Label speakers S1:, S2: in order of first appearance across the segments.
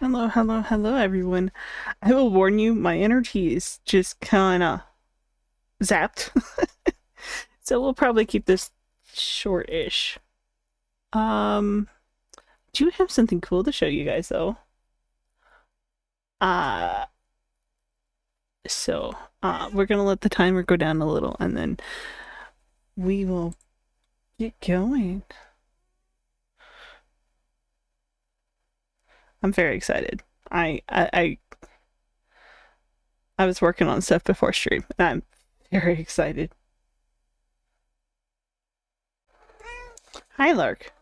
S1: Hello, hello, hello, everyone. I will warn you, my energy is just kinda zapped. So we'll probably keep this short-ish. Um, do you have something cool to show you guys, though? Uh, we're gonna let the timer go down a little, and then we will get going. I'm very excited. I was working on stuff before stream, and I'm very excited. Hi, Lark.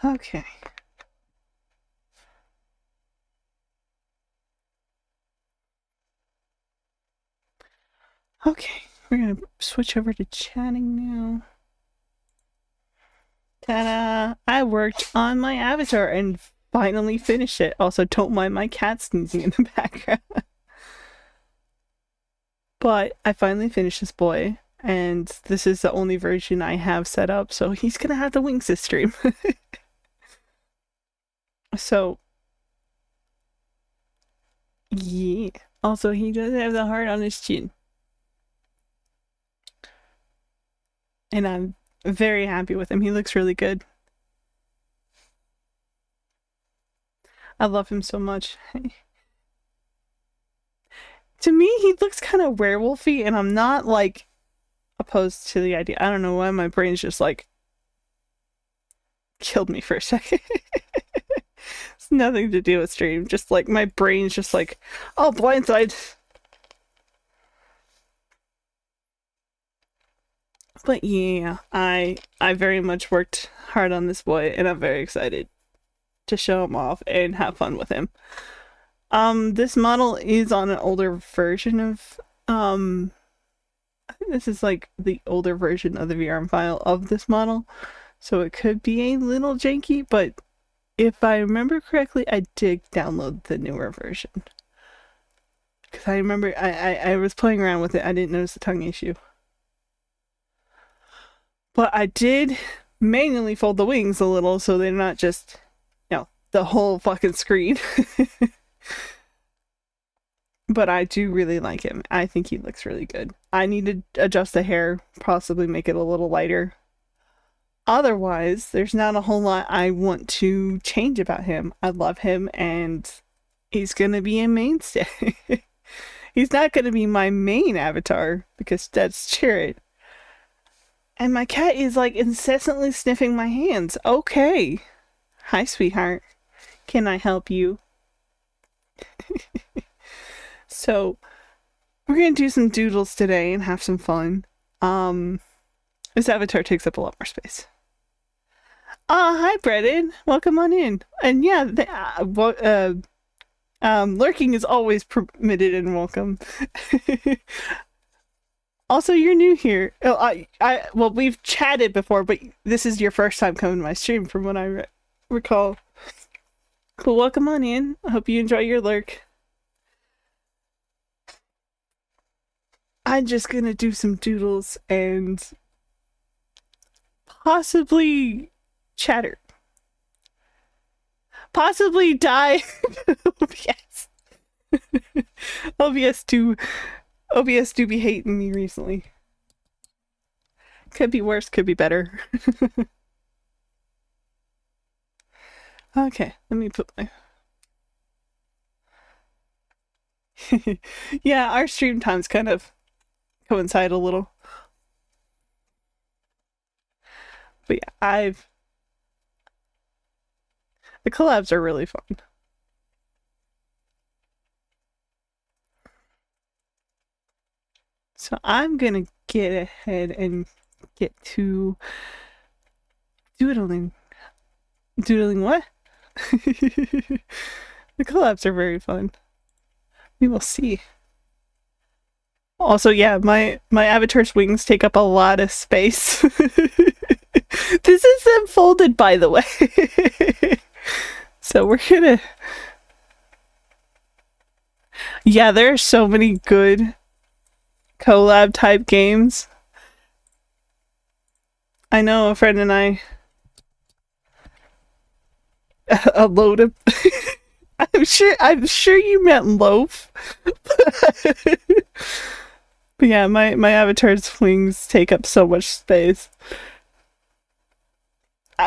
S1: Okay. Okay, we're gonna switch over to chatting now. Ta-da! I worked on my avatar and finally finished it. Also, don't mind my cat sneezing in the background. But I finally finished this boy, and this is the only version I have set up, so he's gonna have to wings this stream. So, yeah. Also, he does have the heart on his chin. And I'm very happy with him. He looks really good. I love him so much. To me, he looks kind of werewolfy, and I'm not like opposed to the idea. I don't know why my brain's just like killed me for a second. It's nothing to do with stream. Just like my brain's just like, oh, blindside. But yeah, I very much worked hard on this boy, and I'm very excited to show him off and have fun with him. This model is on an older version of I think this is like the older version of the VRM file of this model, so it could be a little janky, but if I remember correctly, I did download the newer version. Because I remember I was playing around with it, I didn't notice the tongue issue. But I did manually fold the wings a little so they're not just, the whole fucking screen. But I do really like him. I think he looks really good. I need to adjust the hair, possibly make it a little lighter. Otherwise, there's not a whole lot I want to change about him. I love him, and he's gonna be a mainstay. He's not gonna be my main avatar because that's Chariot. And my cat is like incessantly sniffing my hands. Okay. Hi, sweetheart. Can I help you? So, we're gonna do some doodles today and have some fun. This avatar takes up a lot more space. Hi, Brennan. Welcome on in. And yeah, lurking is always permitted and welcome. Also, you're new here. Well, we've chatted before, but this is your first time coming to my stream, from what I recall. But welcome on in. I hope you enjoy your lurk. I'm just gonna do some doodles and possibly chatter. Possibly die. OBS. OBS do be hating me recently. Could be worse, could be better. Okay, let me put my... Yeah, our stream times kind of coincide a little. But yeah, the collabs are really fun. So I'm gonna get ahead and get to doodling. Doodling what? The collabs are very fun. We will see. Also, yeah, my avatar's wings take up a lot of space. This is them folded, by the way. So we're gonna... Yeah, there are so many good collab type games. I know a friend and I a load of I'm sure you meant loaf. But yeah, my avatar's wings take up so much space.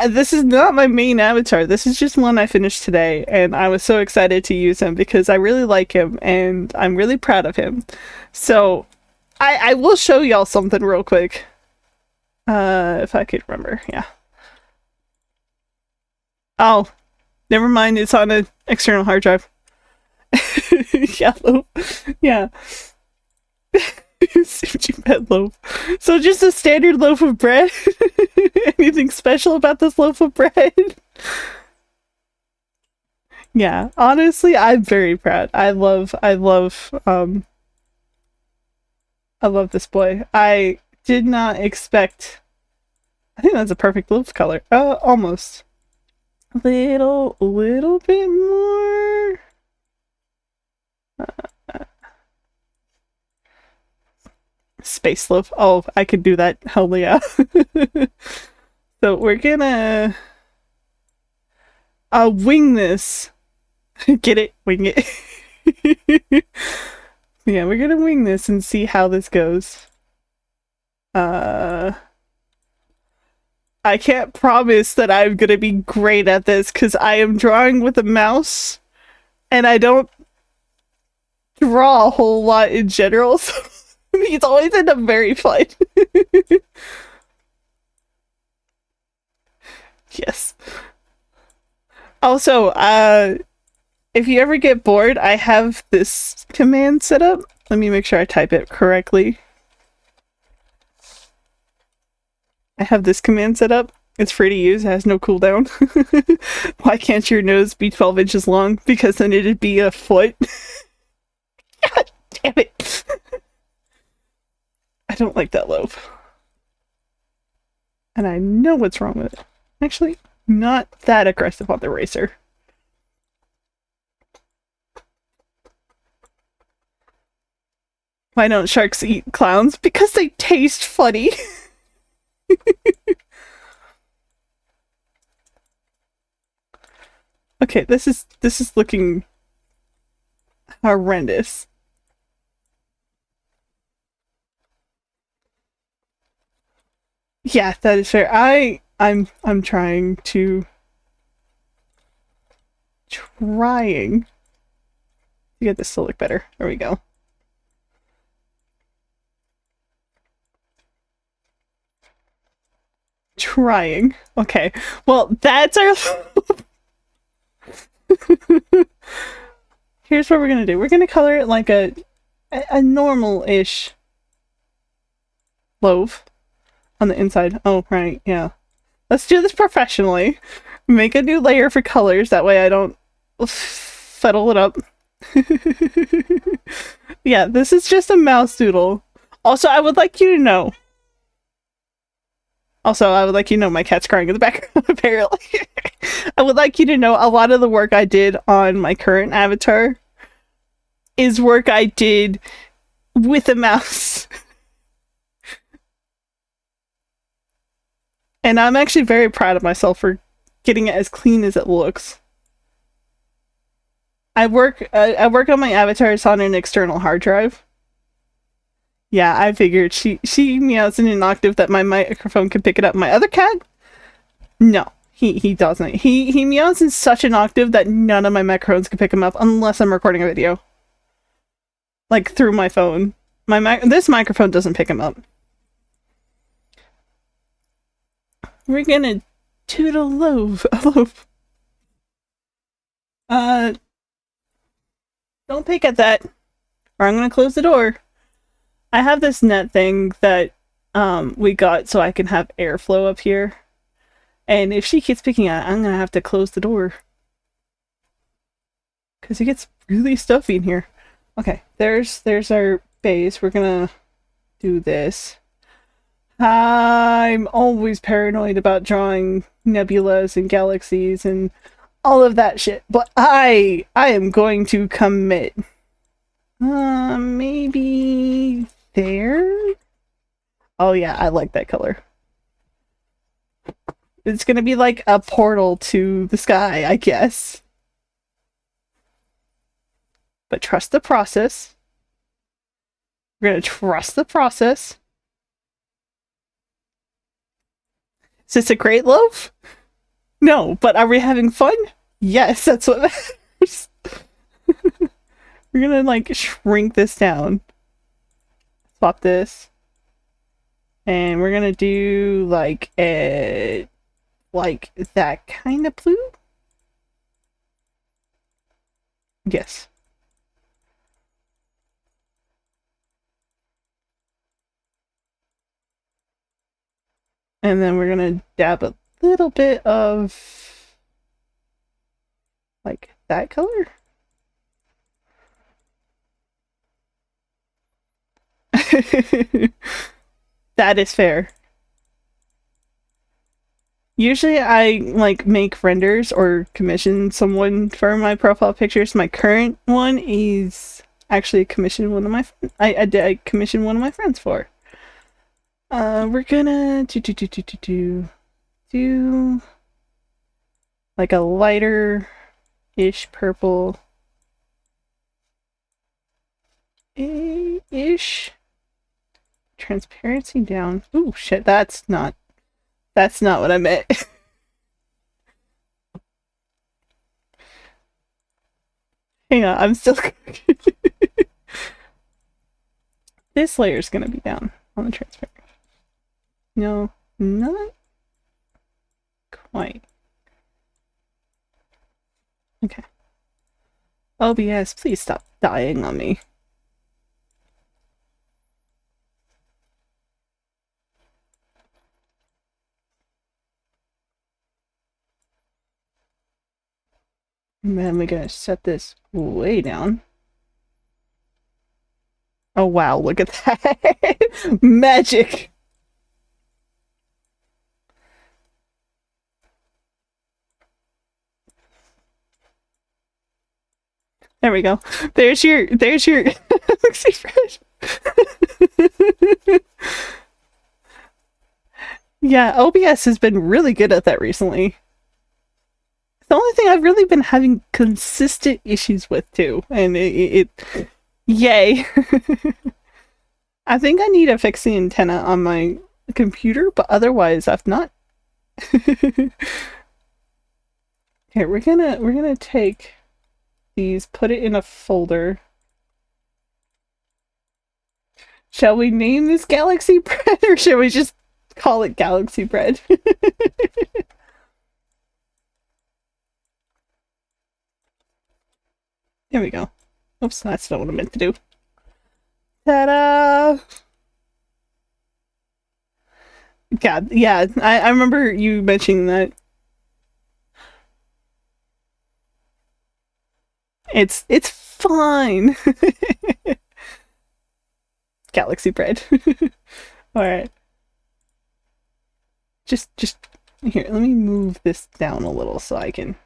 S1: This is not my main avatar. This is just one I finished today, and I was so excited to use him because I really like him and I'm really proud of him. So I will show y'all something real quick. If I could remember, yeah. Oh, never mind. It's on an external hard drive. Yellow, yeah. Sushi pet loaf. So just a standard loaf of bread? Anything special about this loaf of bread? Yeah, honestly, I'm very proud. I love this boy. I did not expect. I think that's a perfect loaf color. Almost. Little bit more. Space loaf. Oh, I could do that. Hell yeah. So we're gonna wing this. Get it? Wing it. Yeah, we're gonna wing this and see how this goes. I can't promise that I'm gonna be great at this because I am drawing with a mouse and I don't draw a whole lot in general, so these always end up very fun. Yes. Also, if you ever get bored, I have this command set up. Let me make sure I type it correctly. I have this command set up. It's free to use. It has no cooldown. Why can't your nose be 12 inches long? Because then it'd be a foot. God damn it. I don't like that loaf. And I know what's wrong with it. Actually, not that aggressive on the eraser. Why don't sharks eat clowns? Because they taste funny. Okay, this is looking horrendous. Yeah, that is fair. I'm trying to get this to look better. There we go. Trying. Okay. Well, that's our Here's what we're gonna do. We're gonna color it like a normal-ish loaf on the inside. Oh, right, yeah. Let's do this professionally. Make a new layer for colors. That way I don't fuddle it up. Yeah, this is just a mouse doodle. Also, I would like you to know. My cat's crying in the background, apparently. I would like you to know a lot of the work I did on my current avatar is work I did with a mouse. And I'm actually very proud of myself for getting it as clean as it looks. I work on my avatars on an external hard drive. Yeah, I figured she meows in an octave that my microphone can pick it up. My other cat? No, he doesn't. He meows in such an octave that none of my microphones can pick him up unless I'm recording a video. Like through my phone. This microphone doesn't pick him up. We're gonna toot a loaf. Don't pick at that, or I'm gonna close the door. I have this net thing that we got so I can have airflow up here. And if she keeps picking at it, I'm gonna have to close the door. Because it gets really stuffy in here. Okay, there's our base. We're gonna do this. I'm always paranoid about drawing nebulas and galaxies and all of that shit, but I am going to commit. Maybe there? Oh yeah, I like that color. It's gonna be like a portal to the sky, I guess. But trust the process. We're gonna trust the process. Is this a great loaf? No, but are we having fun? Yes, that's what matters. We're gonna like shrink this down. Swap this. And we're gonna do like that kind of blue? Yes. And then we're gonna dab a little bit of like that color. That is fair. Usually I like make renders or commission someone for my profile pictures. My current one is actually commissioned one of my I commissioned one of my friends for. We're gonna do like a lighter ish purple ish transparency down. Ooh shit, that's not what I meant. Hang on, I'm still this layer is gonna be down on the transparent. No, not quite. Okay. OBS, please stop dying on me. And then we're gonna set this way down. Oh wow, look at that. Magic. There we go. There's your Galaxy Fresh. Yeah, OBS has been really good at that recently. The only thing I've really been having consistent issues with too, and it yay. I think I need to fix the antenna on my computer, but otherwise I've not. Here, we're gonna take these, put it in a folder. Shall we name this Galaxy Bread, or shall we just call it Galaxy Bread? There we go. Oops, that's not what I meant to do. Ta-da! God, yeah, I remember you mentioning that. It's fine. Galaxy Bread. Alright. Just here, let me move this down a little so I can.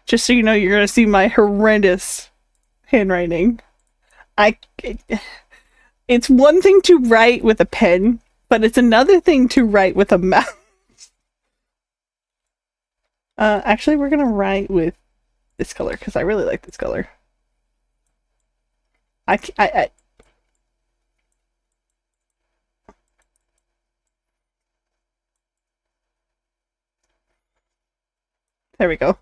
S1: Just so you know, you're gonna see my horrendous handwriting. It's one thing to write with a pen, but it's another thing to write with a mouse. Actually, we're gonna write with this color because I really like this color. I there we go.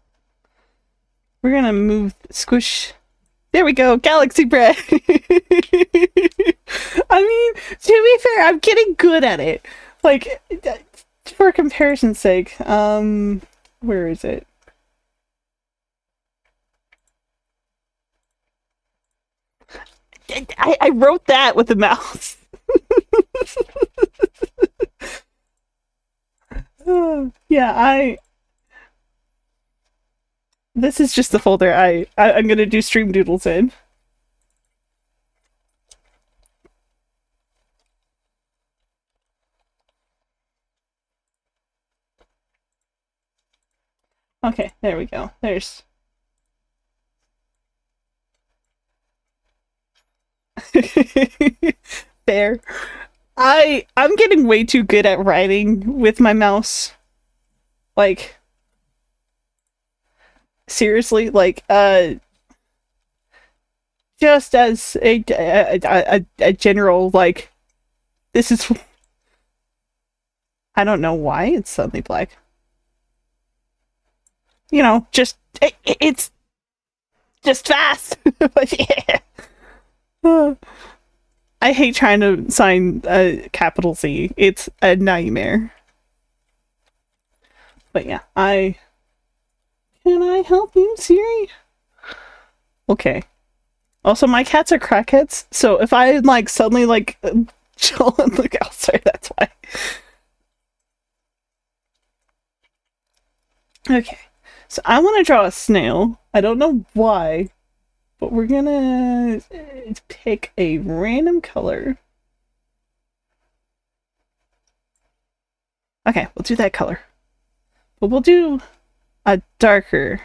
S1: We're gonna move, squish. There we go, Galaxy Bread. I mean, to be fair, I'm getting good at it. Like, for comparison's sake, where is it? I wrote that with a mouse. Yeah, this is just the folder I'm gonna do stream doodles in. Okay, there we go. There's Fair. I'm getting way too good at writing with my mouse. Like seriously, like just as a general like this is I don't know why it's suddenly black. You know, just it's just fast. But yeah. I hate trying to sign a capital Z. It's a nightmare. But yeah, I can I help you, Siri? Okay. Also, my cats are crackheads, so if I like suddenly like chill and look outside, that's why. Okay, so I want to draw a snail. I don't know why, but we're gonna pick a random color. Okay, we'll do that color. But we'll do a darker.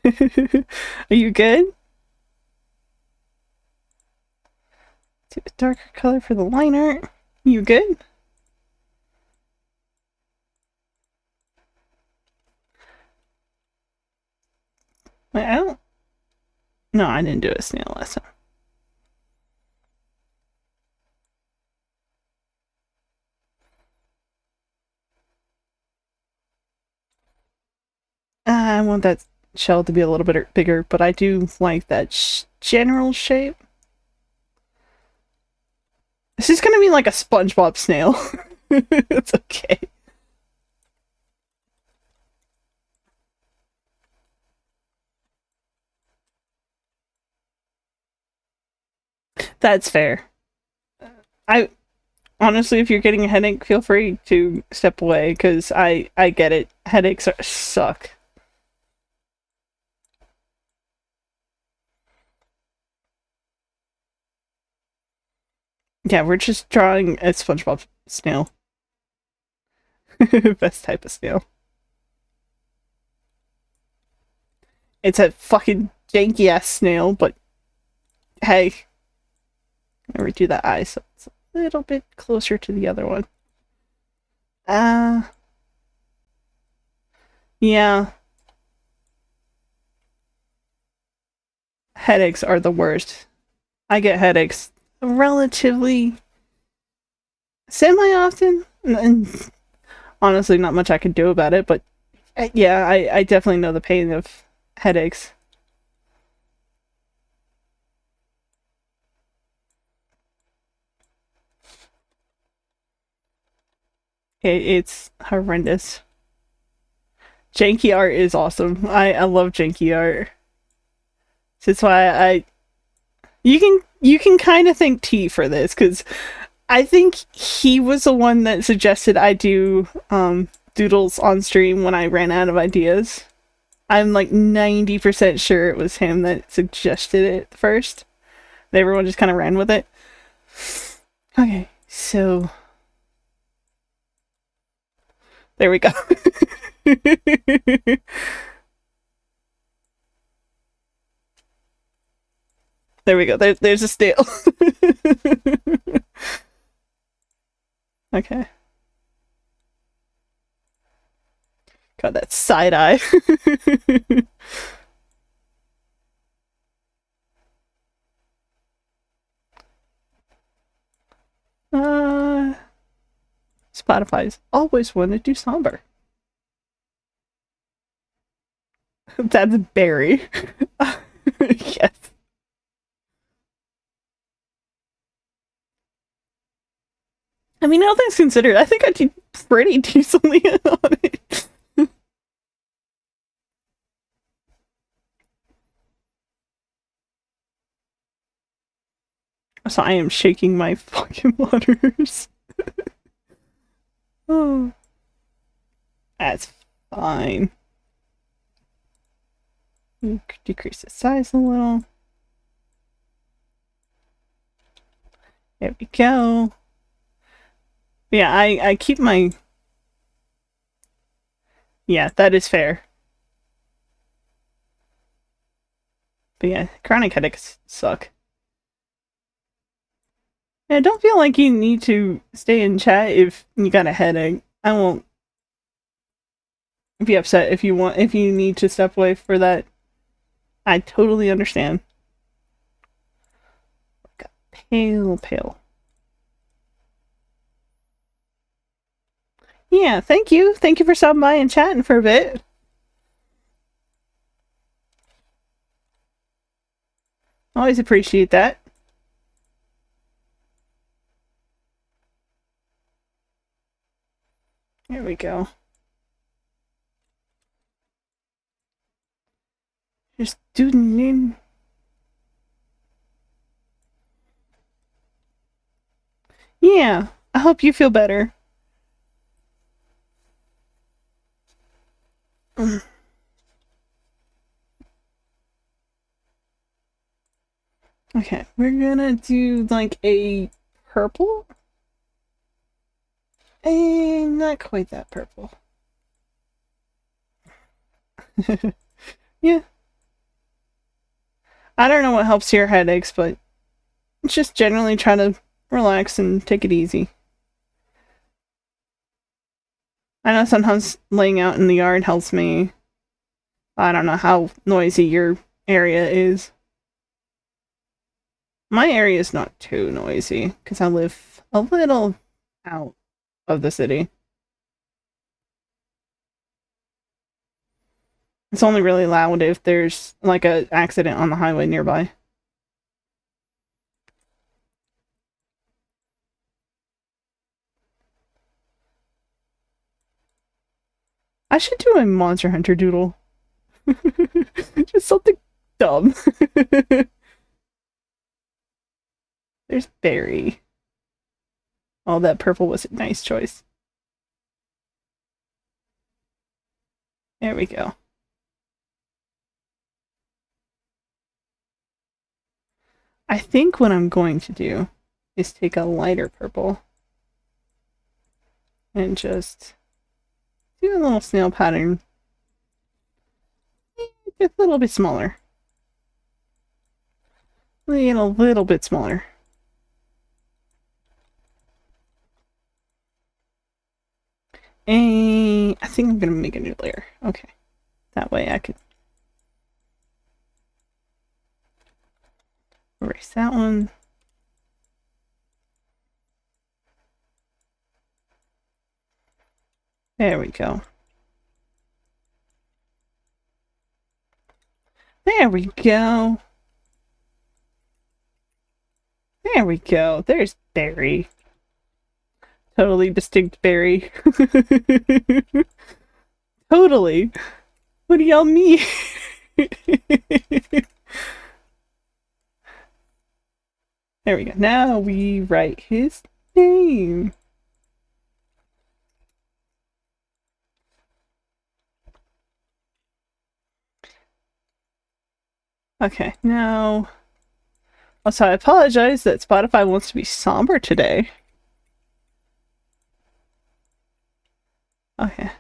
S1: Are you good? Do a darker color for the line art. You good? Wait, I don't. No, I didn't do a snail last time. I want that shell to be a little bit bigger, but I do like that general shape. This is gonna be like a SpongeBob snail. It's okay. That's fair. I honestly, if you're getting a headache, feel free to step away because I get it. Headaches suck. Yeah, we're just drawing a SpongeBob snail. Best type of snail. It's a fucking janky ass snail, but hey, I redo that eye so it's a little bit closer to the other one. Uh, yeah. Headaches are the worst. I get headaches relatively semi often, and honestly, not much I can do about it. But yeah, I definitely know the pain of headaches. It's horrendous. Janky art is awesome. I love janky art. That's why you can kind of thank T for this because I think he was the one that suggested I do doodles on stream when I ran out of ideas. I'm like 90% sure it was him that suggested it first. Everyone just kind of ran with it. Okay, so there we go. There we go. There's a snail. Okay. Got that side eye. uh, Spotify's always wanted to do somber. That's Barry. Yes. I mean, all things considered, I think I did pretty decently on it. So I am shaking my fucking waters. Oh, that's fine. Decrease the size a little. There we go. Yeah, I keep my... Yeah, that is fair. But yeah, chronic headaches suck. Yeah, don't feel like you need to stay in chat if you got a headache. I won't be upset if you need to step away for that. I totally understand. Got pale, pale. Yeah, thank you. Thank you for stopping by and chatting for a bit. Always appreciate that. There we go. Just doodling. Yeah, I hope you feel better. Okay, we're gonna do like a purple. And not quite that purple. Yeah. I don't know what helps your headaches, but just generally try to relax and take it easy. I know sometimes laying out in the yard helps me. I don't know how noisy your area is. My area is not too noisy because I live a little out of the city. It's only really loud if there's like an accident on the highway nearby. I should do a Monster Hunter doodle. Just something dumb. There's Barry. Oh, that purple was a nice choice. There we go. I think what I'm going to do is take a lighter purple and just do a little snail pattern. Just a little bit smaller. A little bit smaller. And I think I'm going to make a new layer. Okay. That way I could erase that one. There we go. There we go. There we go. There's Barry. Totally distinct Barry. Totally. What do y'all mean? There we go. Now we write his name. Okay, now... Also, I apologize that Spotify wants to be somber today. Okay.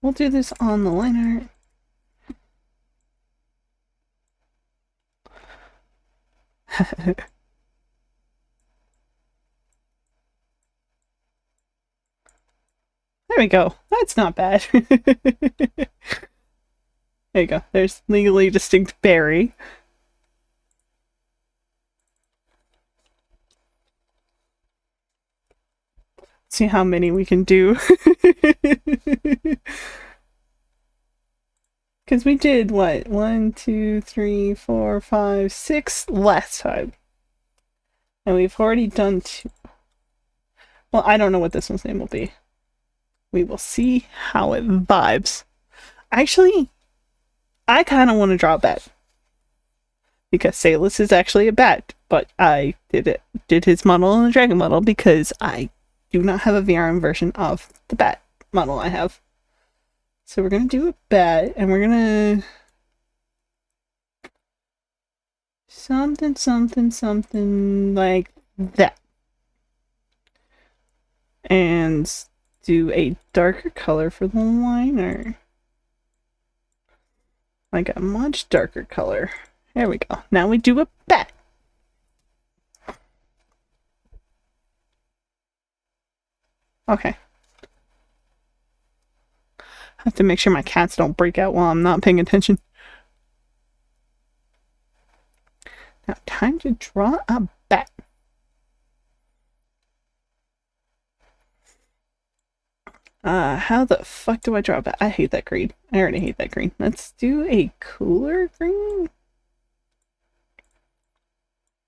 S1: We'll do this on the line art. There we go. That's not bad. There you go. There's legally distinct Barry. See how many we can do. Because we did, what? 1, 2, 3, 4, 5, 6 last time. And we've already done 2. Well, I don't know what this one's name will be. We will see how it vibes. Actually, I kind of want to draw a bat. Because Salus is actually a bat. But I did his model and the dragon model because I do not have a VRM version of the bat model I have. So we're going to do a bat, and we're going to... something like that. And do a darker color for the liner. like a much darker color. There we go. Now we do a bat. Okay. I have to make sure my cats don't break out while I'm not paying attention. Now, time to draw a bat. How the fuck do I draw a bat? I hate that green. I already hate that green. Let's do a cooler green.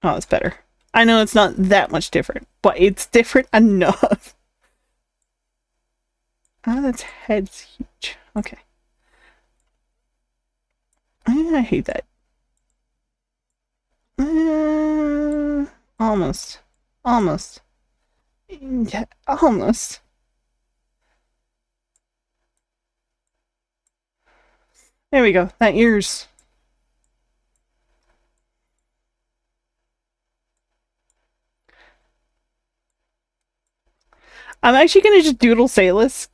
S1: Oh, it's better. I know it's not that much different, but it's different enough. Ah, that's head's huge. Okay. I hate that. Almost. Almost. Yeah, almost. There we go. That ear's. I'm actually gonna just doodle Salus.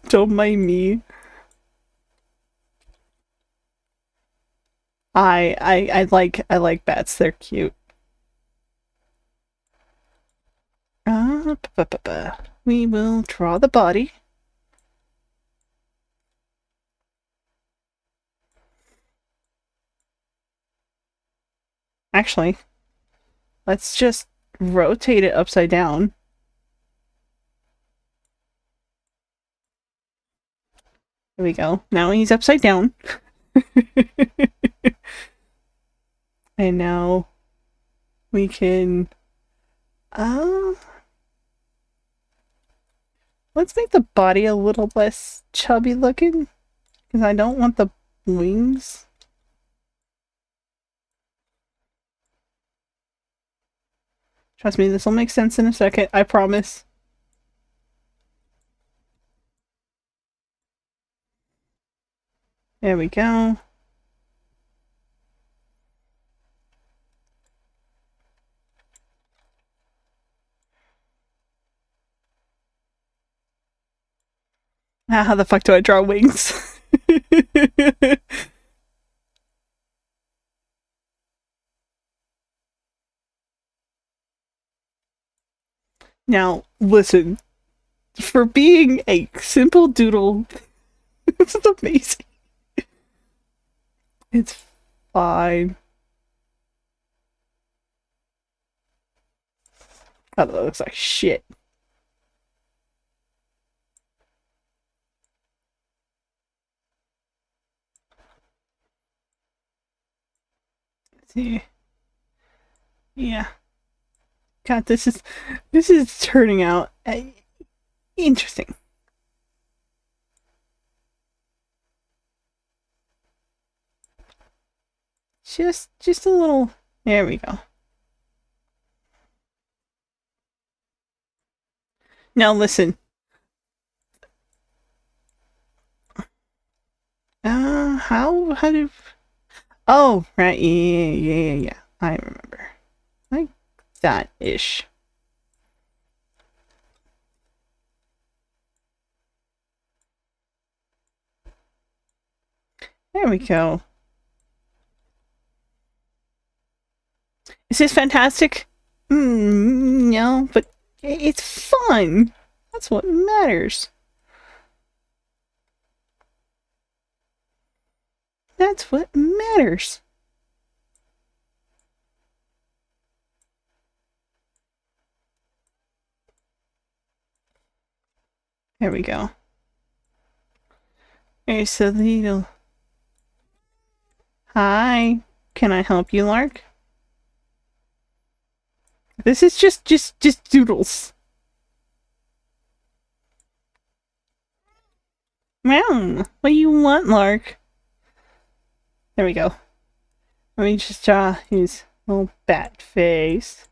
S1: Don't mind me. I like bats. They're cute. We will draw the body. Actually, let's just rotate it upside down. There we go. Now he's upside down. And now we can let's make the body a little less chubby looking, because I don't want the wings. Trust me, this will make sense in a second, I promise. There we go. Ah, how the fuck do I draw wings? Now, listen. For being a simple doodle, this is amazing. It's fine. Oh, that looks like shit. Let's see. Yeah. God, this is turning out interesting. Just a little. There we go. Now listen. How do? Oh, right. Yeah. I remember. Like that ish. There we go. Is this fantastic? No, but it's fun. That's what matters. That's what matters. There we go. Hey, so little. Hi. Can I help you, Lark? This is just doodles. Meow. What do you want, Lark? There we go. Let me just draw his little bat face.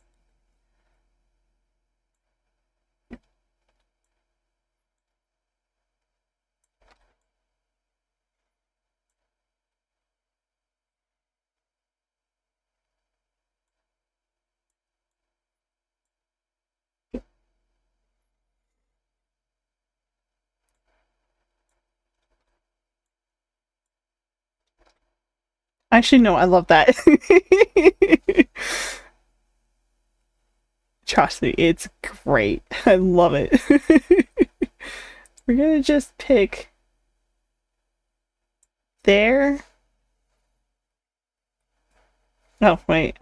S1: Actually, no, I love that. Trust me, it's great. I love it. We're gonna just pick there. Oh, wait.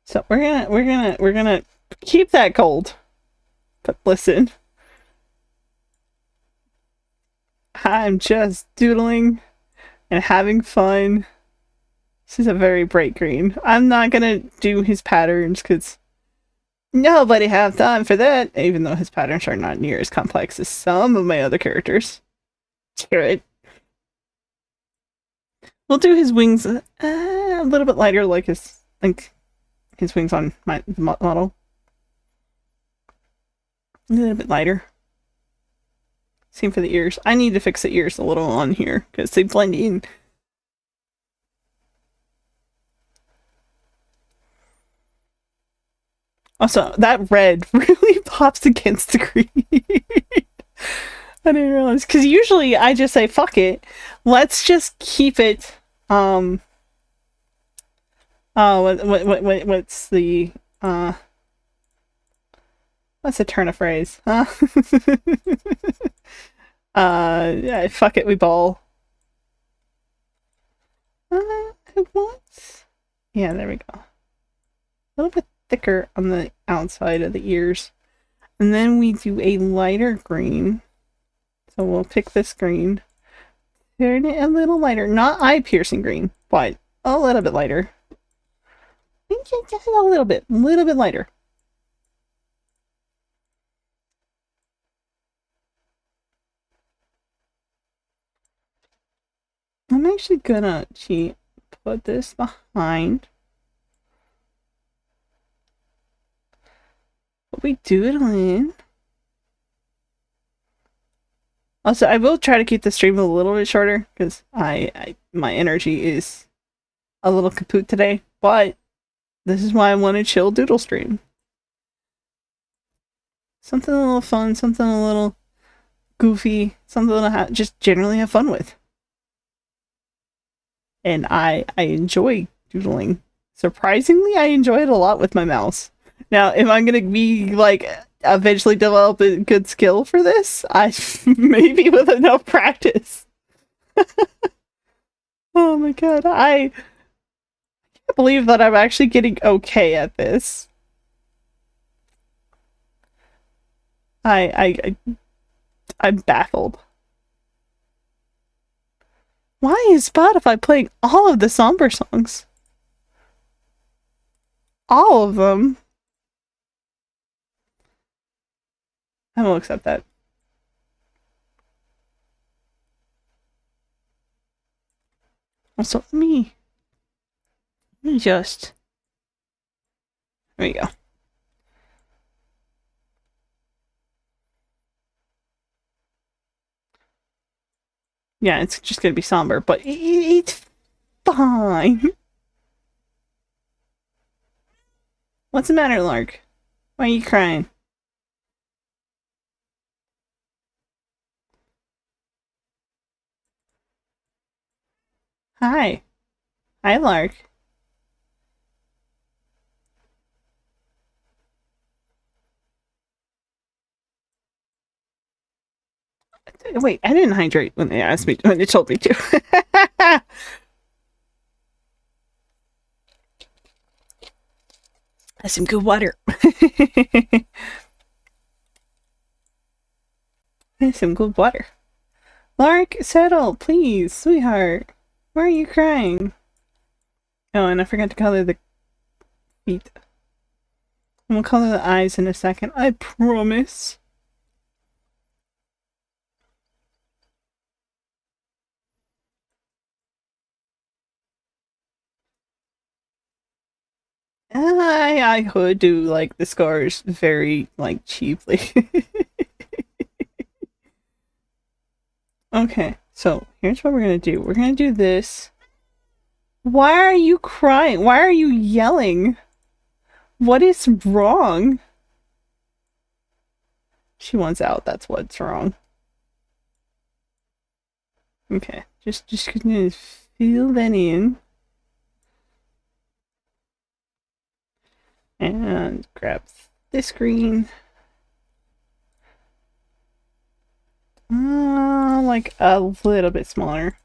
S1: So we're gonna keep that gold. But listen, I'm just doodling and having fun. This is a very bright green. I'm not gonna do his patterns because nobody have time for that, even though his patterns are not near as complex as some of my other characters. Screw it. We'll do his wings a little bit lighter, like his wings on my model. A little bit lighter. Same for the ears. I need to fix the ears a little on here because they blend in. Also, that red really pops against the green. I didn't realize because usually I just say fuck it. Let's just keep it. Oh, what's the what's the turn of phrase? Huh? Yeah, fuck it, we ball. What? Yeah, there we go. A little bit thicker on the outside of the ears. And then we do a lighter green. So we'll pick this green. Turn it a little lighter. Not eye-piercing green, but a little bit lighter. Just a little bit lighter. I'm actually gonna put this behind. What we doodling. Also, I will try to keep the stream a little bit shorter because my energy is a little kaput today, but this is why I want to chill doodle stream. Something a little fun, something a little goofy, something to just generally have fun with. And I enjoy doodling. Surprisingly, I enjoy it a lot with my mouse. Now, if I'm gonna be like eventually develop a good skill for this, I maybe with enough practice. Oh my god, I can't believe that I'm actually getting okay at this. I'm baffled. Why is Spotify playing all of the somber songs? All of them. I will accept that. Also, let me just. There we go. Yeah, it's just gonna be somber, but it's fine. What's the matter, Lark? Why are you crying? Hi. Hi, Lark. Wait, I didn't hydrate when they asked me, when they told me to. That's some good water. That's some good water. Lark, settle, please, sweetheart. Why are you crying? Oh, and I forgot to color the feet. And we'll color the eyes in a second, I promise. I could do like the scars very like cheaply. Okay, so here's what we're gonna do. We're gonna do this. Why are you crying? Why are you yelling? What is wrong? She wants out, that's what's wrong. Okay, just gonna fill that in. And grab this green. Like a little bit smaller.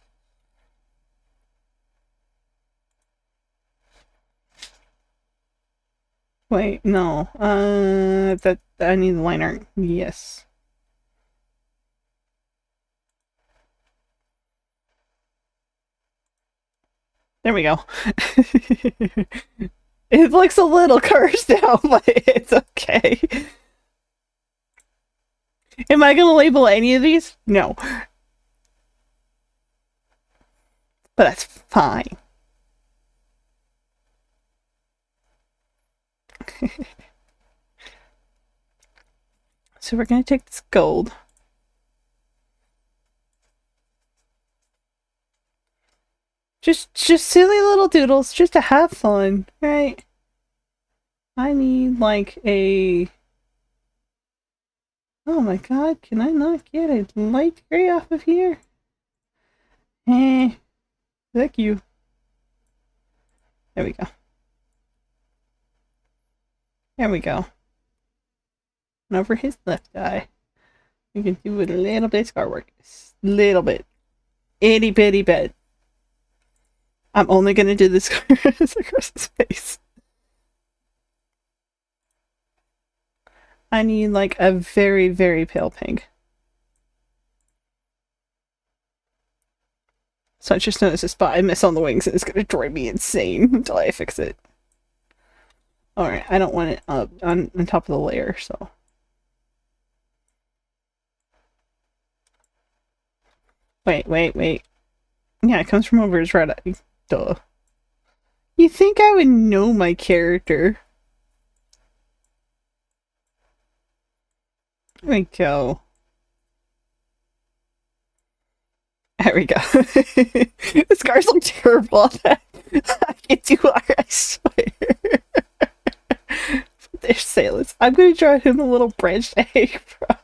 S1: Wait, no. That I need the line art. Yes. There we go. It looks a little cursed out, but it's okay. Am I gonna label any of these? No. But that's fine. So we're gonna take this gold. Just silly little doodles, just to have fun, right? I need like a... Oh my god, can I not get a light gray off of here? Eh, thank you. There we go. There we go. And over his left eye, we can do a little bit of scar work. Little bit. Itty bitty bit. I'm only gonna do this across his face. I need like a very, very pale pink. So I just noticed a spot I miss on the wings and it's gonna drive me insane until I fix it. Alright, I don't want it up on top of the layer, so. Wait. Yeah, it comes from over his right eye. Duh. You think I would know my character? There we go. There we go. The scars look terrible on that. I can't do art, I swear. There's Salus. I'm gonna draw him a little branched egg, bro.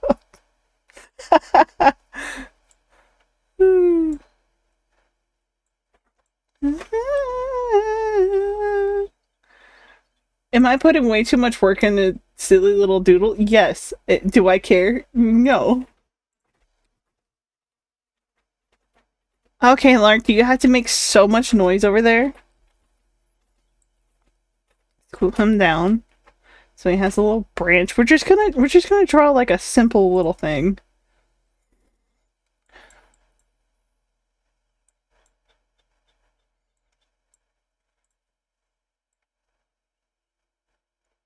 S1: Am I putting way too much work in a silly little doodle? Yes. Do I care? No. Okay, Lark, do you have to make so much noise over there? Cool him down. So he has a little branch. We're just gonna draw like a simple little thing.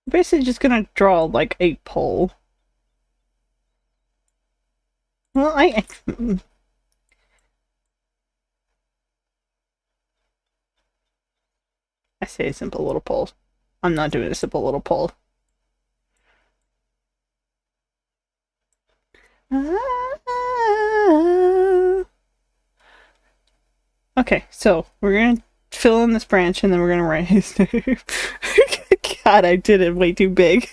S1: Basically just gonna draw like a pole. Well, I say a simple little pole. I'm not doing a simple little pole. Okay, so we're gonna fill in this branch and then we're gonna write his name. God, I did it way too big.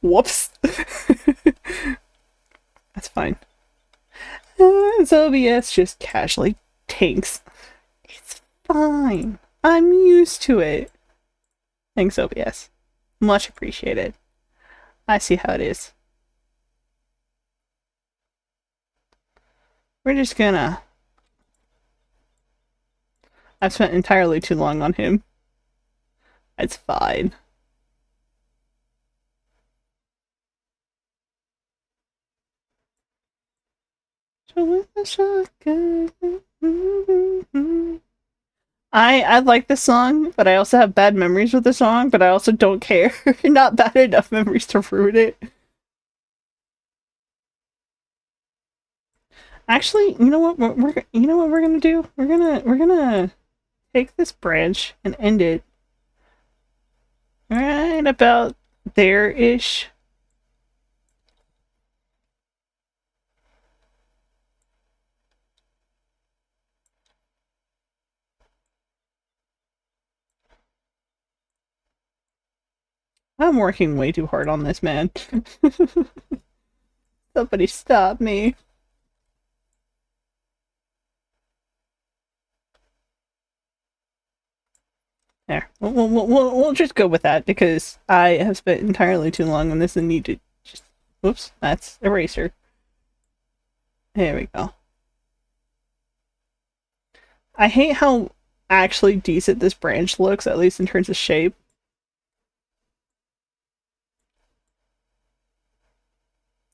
S1: Whoops. That's fine. OBS just casually tanks. It's fine. I'm used to it. Thanks, OBS. Much appreciated. I see how it is. We're just gonna... I've spent entirely too long on him. It's fine. I like this song, but I also have bad memories with the song, but I also don't care. Not bad enough memories to ruin it. Actually, you know what we're gonna do? We're gonna take this branch and end it right about there-ish. I'm working way too hard on this, man. Somebody stop me. There. We'll just go with that because I have spent entirely too long on this and need to just... Whoops, that's eraser. There we go. I hate how actually decent this branch looks, at least in terms of shape.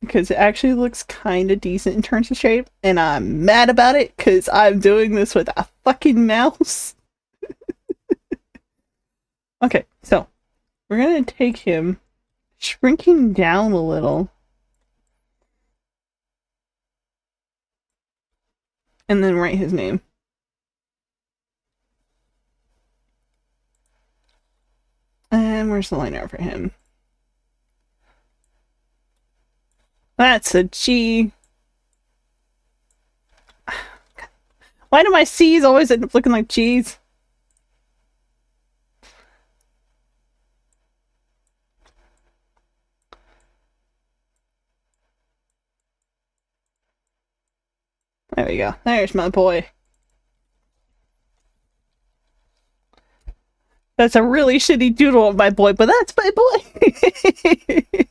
S1: Because it actually looks kind of decent in terms of shape, and I'm mad about it because I'm doing this with a fucking mouse. Okay, so we're gonna take him, shrinking down a little, and then write his name. And where's the line art for him? That's a G. Why do my C's always end up looking like G's? There we go. There's my boy. That's a really shitty doodle of my boy, but that's my boy.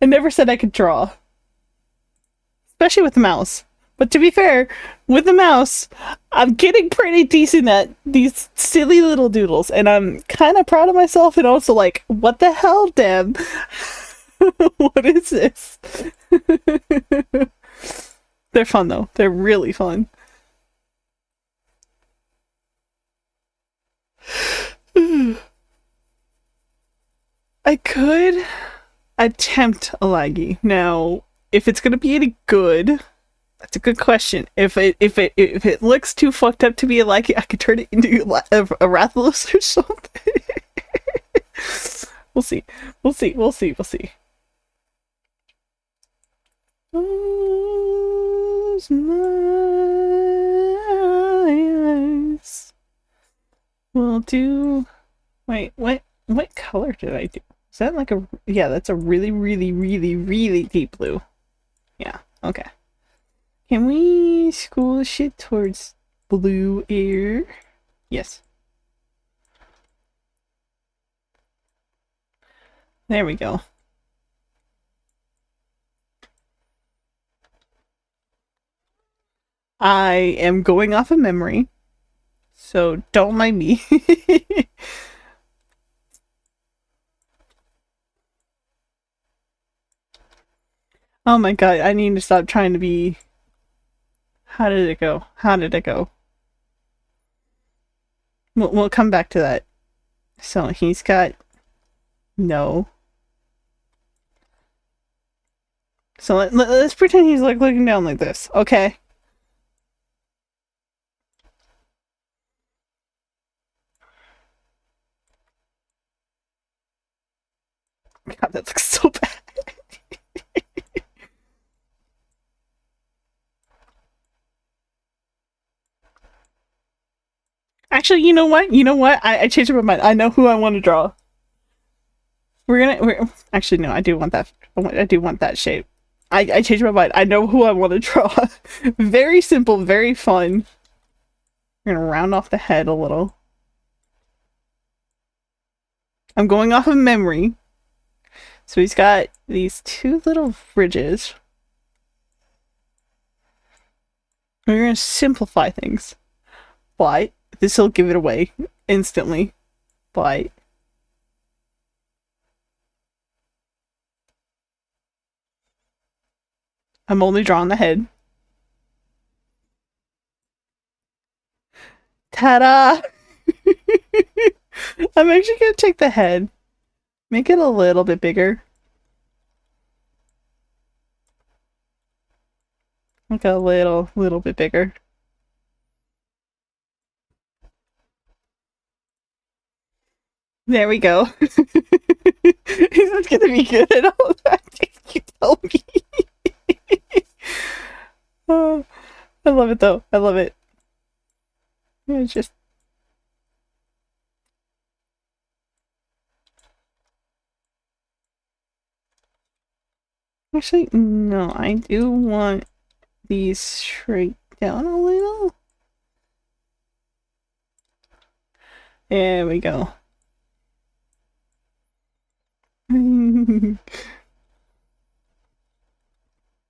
S1: I never said I could draw. Especially with the mouse. But to be fair, with the mouse, I'm getting pretty decent at these silly little doodles, and I'm kind of proud of myself and also like, what the hell, Deb? What is this? They're fun though. They're really fun. I could attempt a laggy. Now, if it's gonna be any good, that's a good question. If it looks too fucked up to be a laggy, I could turn it into a Rathalos or something. We'll see. We'll see. We'll see. We'll see. Close my eyes. We'll do. Wait, what color did I do? Is that like a... Yeah, that's a really, really, really, really deep blue. Yeah, okay. Can we school shit towards blue air? Yes. There we go. I am going off of memory, so don't mind me. Oh my god, I need to stop trying to be... How did it go? How did it go? We'll come back to that. So he's got... No. So let's pretend he's like looking down like this, okay? God, that looks so bad. Actually, you know what? You know what? I changed my mind. I know who I want to draw. Actually, no, I do want that. I do want that shape. I changed my mind. I know who I want to draw. Very simple, very fun. We're gonna round off the head a little. I'm going off of memory. So he's got these two little ridges. We're gonna simplify things. But this will give it away instantly. But I'm only drawing the head. Ta-da! I'm actually gonna take the head. Make it a little bit bigger. Like a little bit bigger. There we go. He's not gonna be good at all that. You tell me. Oh, I love it though. I love it. It's just... Actually, no, I do want these straight down a little. There we go.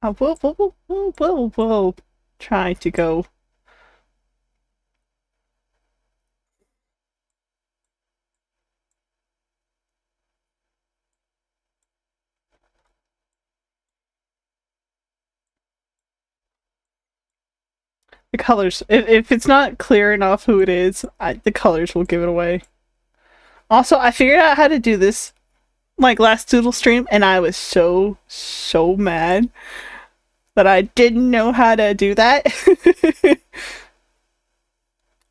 S1: Oh, whoa, whoa, whoa, whoa, whoa, whoa. Try to go. The colors, if it's not clear enough who it is, the colors will give it away. Also, I figured out how to do this like last doodle stream, and I was so mad that I didn't know how to do that.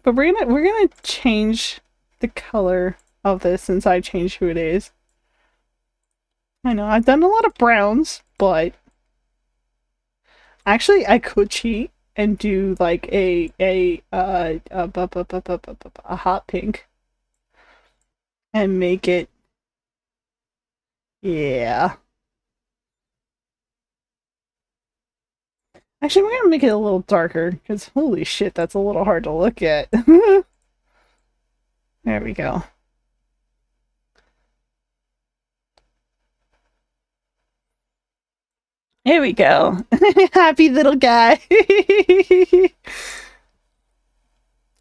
S1: But we're gonna change the color of this since I changed who it is. I know I've done a lot of browns, but actually I could cheat and do like a hot pink and make it, yeah. Actually, we're gonna make it a little darker because holy shit, that's a little hard to look at. There we go. Here we go. Happy little guy.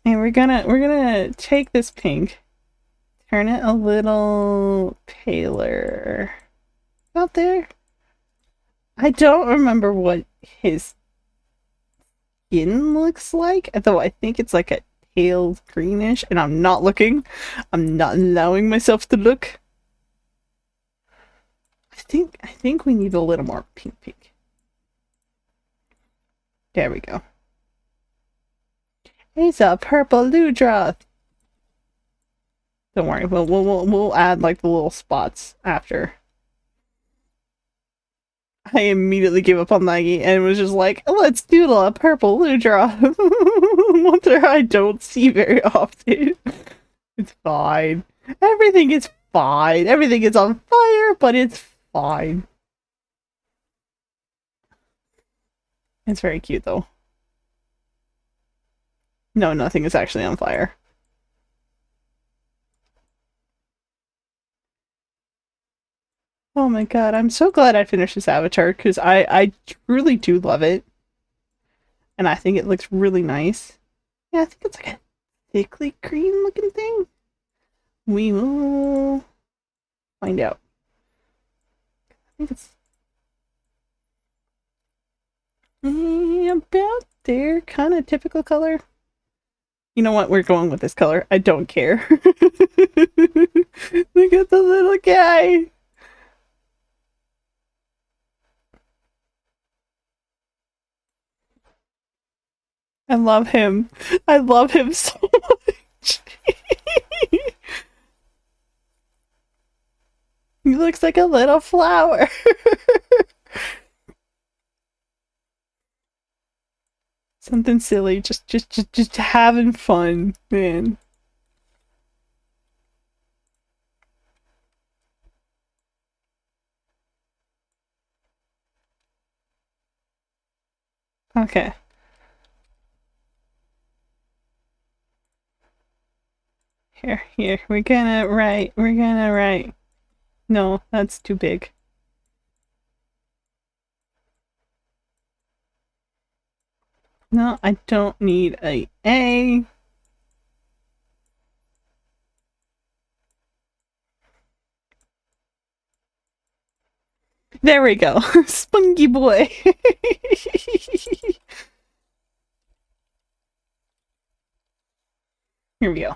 S1: And we're gonna take this pink, turn it a little paler. Out there. I don't remember what his skin looks like, though I think it's like a pale greenish, and I'm not looking. I'm not allowing myself to look. I think we need a little more pink. There we go. He's a purple Ludroth. Don't worry, we'll add like the little spots after. I immediately gave up on Maggie and was just like, let's doodle a purple Ludroth. Wonder I don't see very often. It's fine. Everything is fine. Everything is on fire, but it's fine. It's very cute though. No, nothing is actually on fire. Oh my god, I'm so glad I finished this avatar because I truly do love it. And I think it looks really nice. Yeah, I think it's like a thickly green looking thing. We will find out. I think it's about their kind of typical color. You know what? We're going with this color. I don't care. Look at the little guy. I love him. I love him so much. He looks like a little flower. Something silly, just having fun, man. Okay. Here, we're gonna write. No, that's too big. No, I don't need a A. There we go. Spunky boy. Here we go.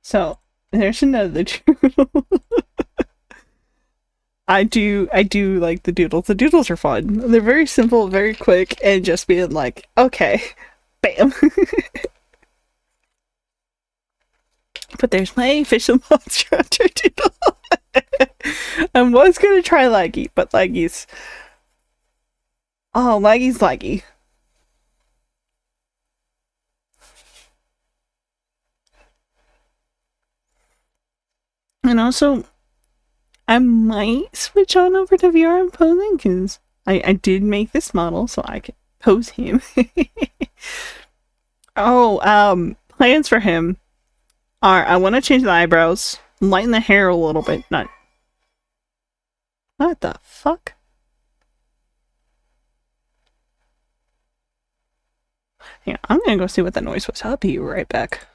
S1: So, there's another doodle. I do like the doodles. The doodles are fun. They're very simple, very quick, and just being like, okay, bam. But there's my official monster hunter doodle. I was gonna try Laggy, but Laggy's... Oh, Laggy's Laggy. And also, I might switch on over to VR posing, because I did make this model, so I could pose him. Oh, plans for him are I want to change the eyebrows, lighten the hair a little bit. Not. What the fuck? Yeah, I'm gonna go see what that noise was. I'll be right back.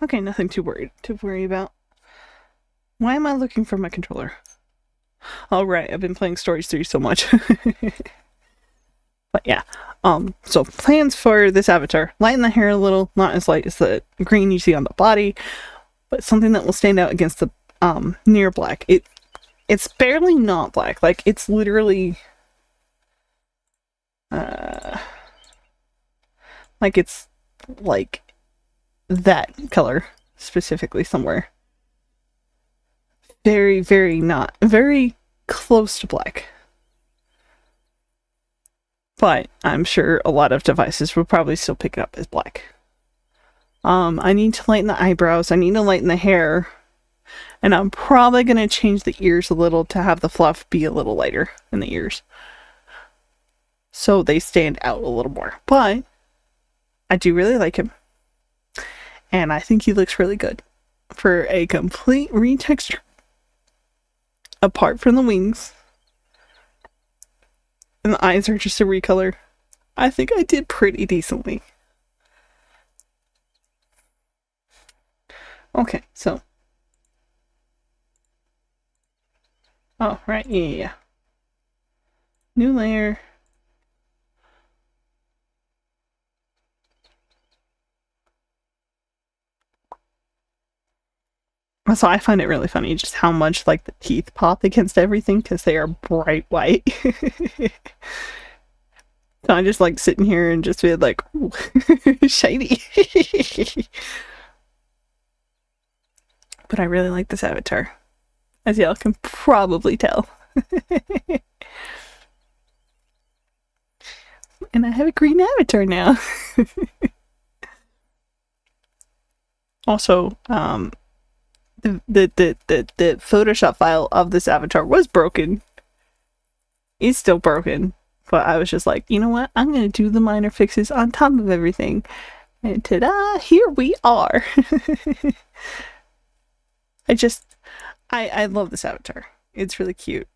S1: Okay, nothing too worry about. Why am I looking for my controller? All right, I've been playing Stories 3 so much. But yeah, so plans for this avatar: lighten the hair a little, not as light as the green you see on the body, but something that will stand out against the near black. It's barely not black, like it's literally like it's like that color specifically somewhere. Very, very not very close to black. But I'm sure a lot of devices will probably still pick it up as black. I need to lighten the eyebrows, I need to lighten the hair, and I'm probably going to change the ears a little to have the fluff be a little lighter in the ears. So they stand out a little more. But I do really like him. And I think he looks really good for a complete retexture. Apart from the wings. And the eyes are just a recolor. I think I did pretty decently. Okay, so. Oh, right, yeah. New layer. So I find it really funny just how much like the teeth pop against everything because they are bright white. So I'm just like sitting here and just feel like, ooh, shiny. But I really like this avatar, as y'all can probably tell. And I have a green avatar now. Also, the Photoshop file of this avatar was broken. It's still broken, but I was just like, you know what? I'm gonna do the minor fixes on top of everything, and ta-da! Here we are. I love this avatar. It's really cute,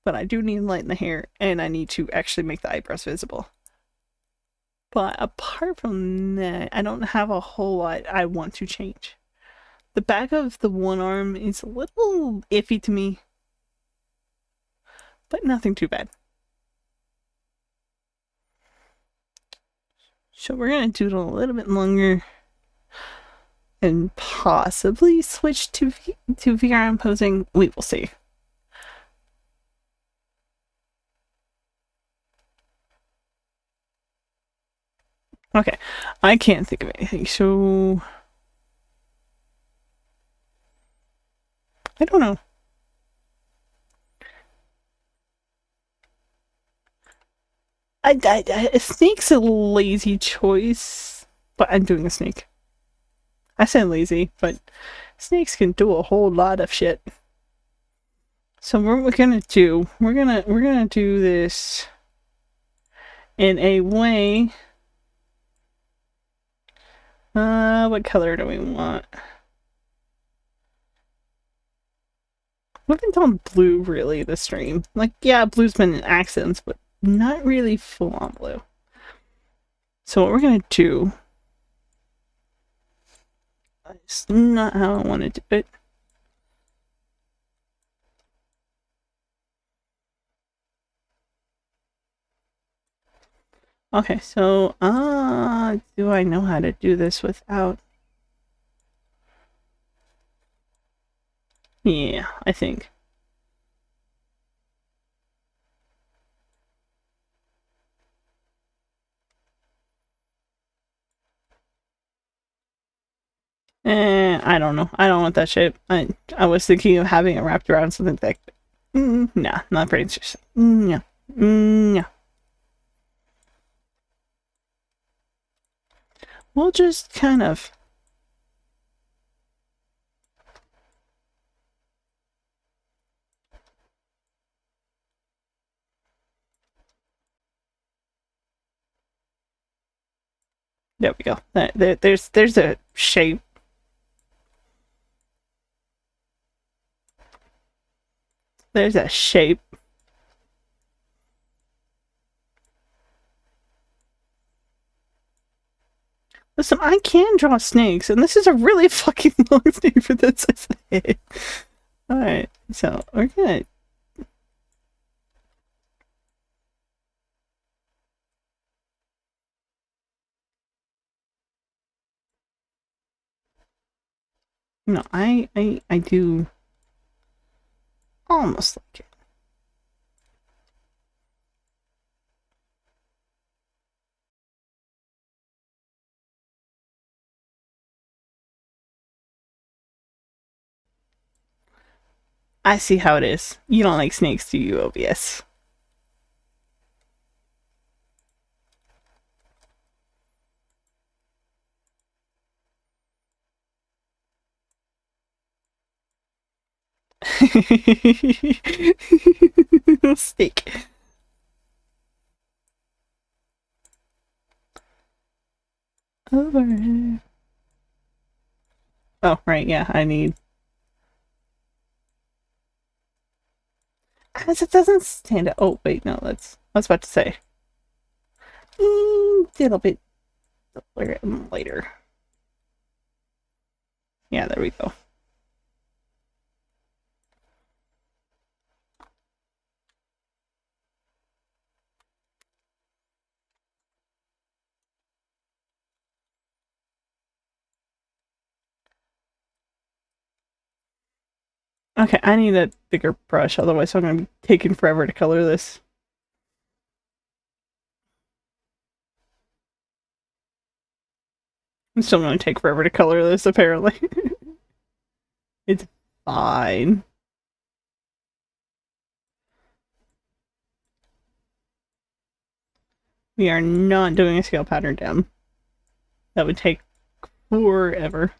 S1: but I do need to lighten the hair, and I need to actually make the eyebrows visible. But apart from that, I don't have a whole lot I want to change. The back of the one arm is a little iffy to me, but nothing too bad. So we're gonna do it a little bit longer and possibly switch to VRM posing. We will see. Okay, I can't think of anything, so I don't know. A snake's a lazy choice, but I'm doing a snake. I say lazy, but snakes can do a whole lot of shit. So what we're gonna do, we're gonna do this in a way. What color do we want? We haven't done blue really this stream. Like, yeah, blue's been in accents, but not really full on blue. So what we're gonna do, it's not how I want to do it. Okay, so do I know how to do this without? Yeah, I think. I don't know. I don't want that shape. I was thinking of having it wrapped around something thick. Nah, not pretty interesting. No. No. We'll just kind of... There we go. There's a shape. There's a shape. Listen, I can draw snakes, and this is a really fucking long snake for this, I say. Alright, so we're gonna... No, I do almost like it. I see how it is. You don't like snakes, do you, OBS? Snake. Over. Oh, right, yeah, I need... As it doesn't stand out. Oh, wait, no, that's... I was about to say. A little bit later. Yeah, there we go. Okay, I need a bigger brush, otherwise I'm going to be taking forever to color this. I'm still going to take forever to color this, apparently. It's fine. We are not doing a scale pattern down. That would take forever.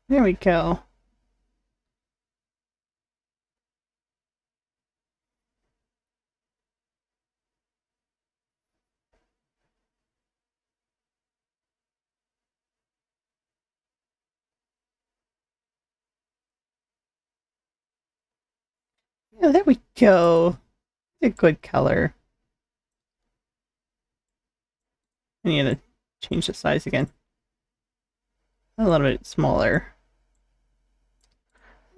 S1: There we go. Yeah, there we go. A good color. I need to change the size again. A little bit smaller.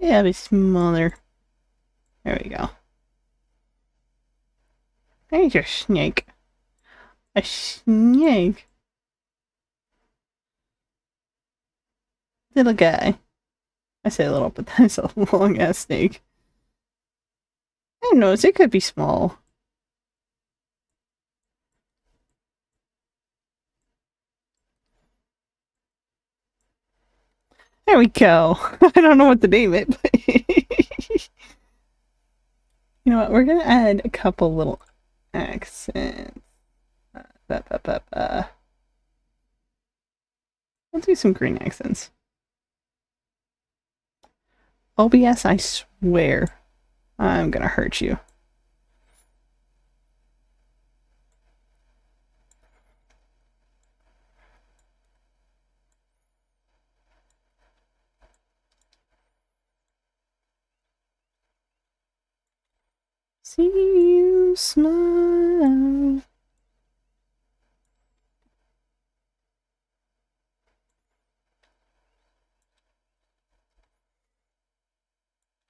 S1: Yeah, be smaller. There we go. There's your snake. A snake. Little guy. I say little, but that's a long ass snake. I don't know, it could be small. There we go. I don't know what to name it, but you know what? We're gonna add a couple little accents. We'll do some green accents. OBS, I swear, I'm gonna hurt you. See you smile.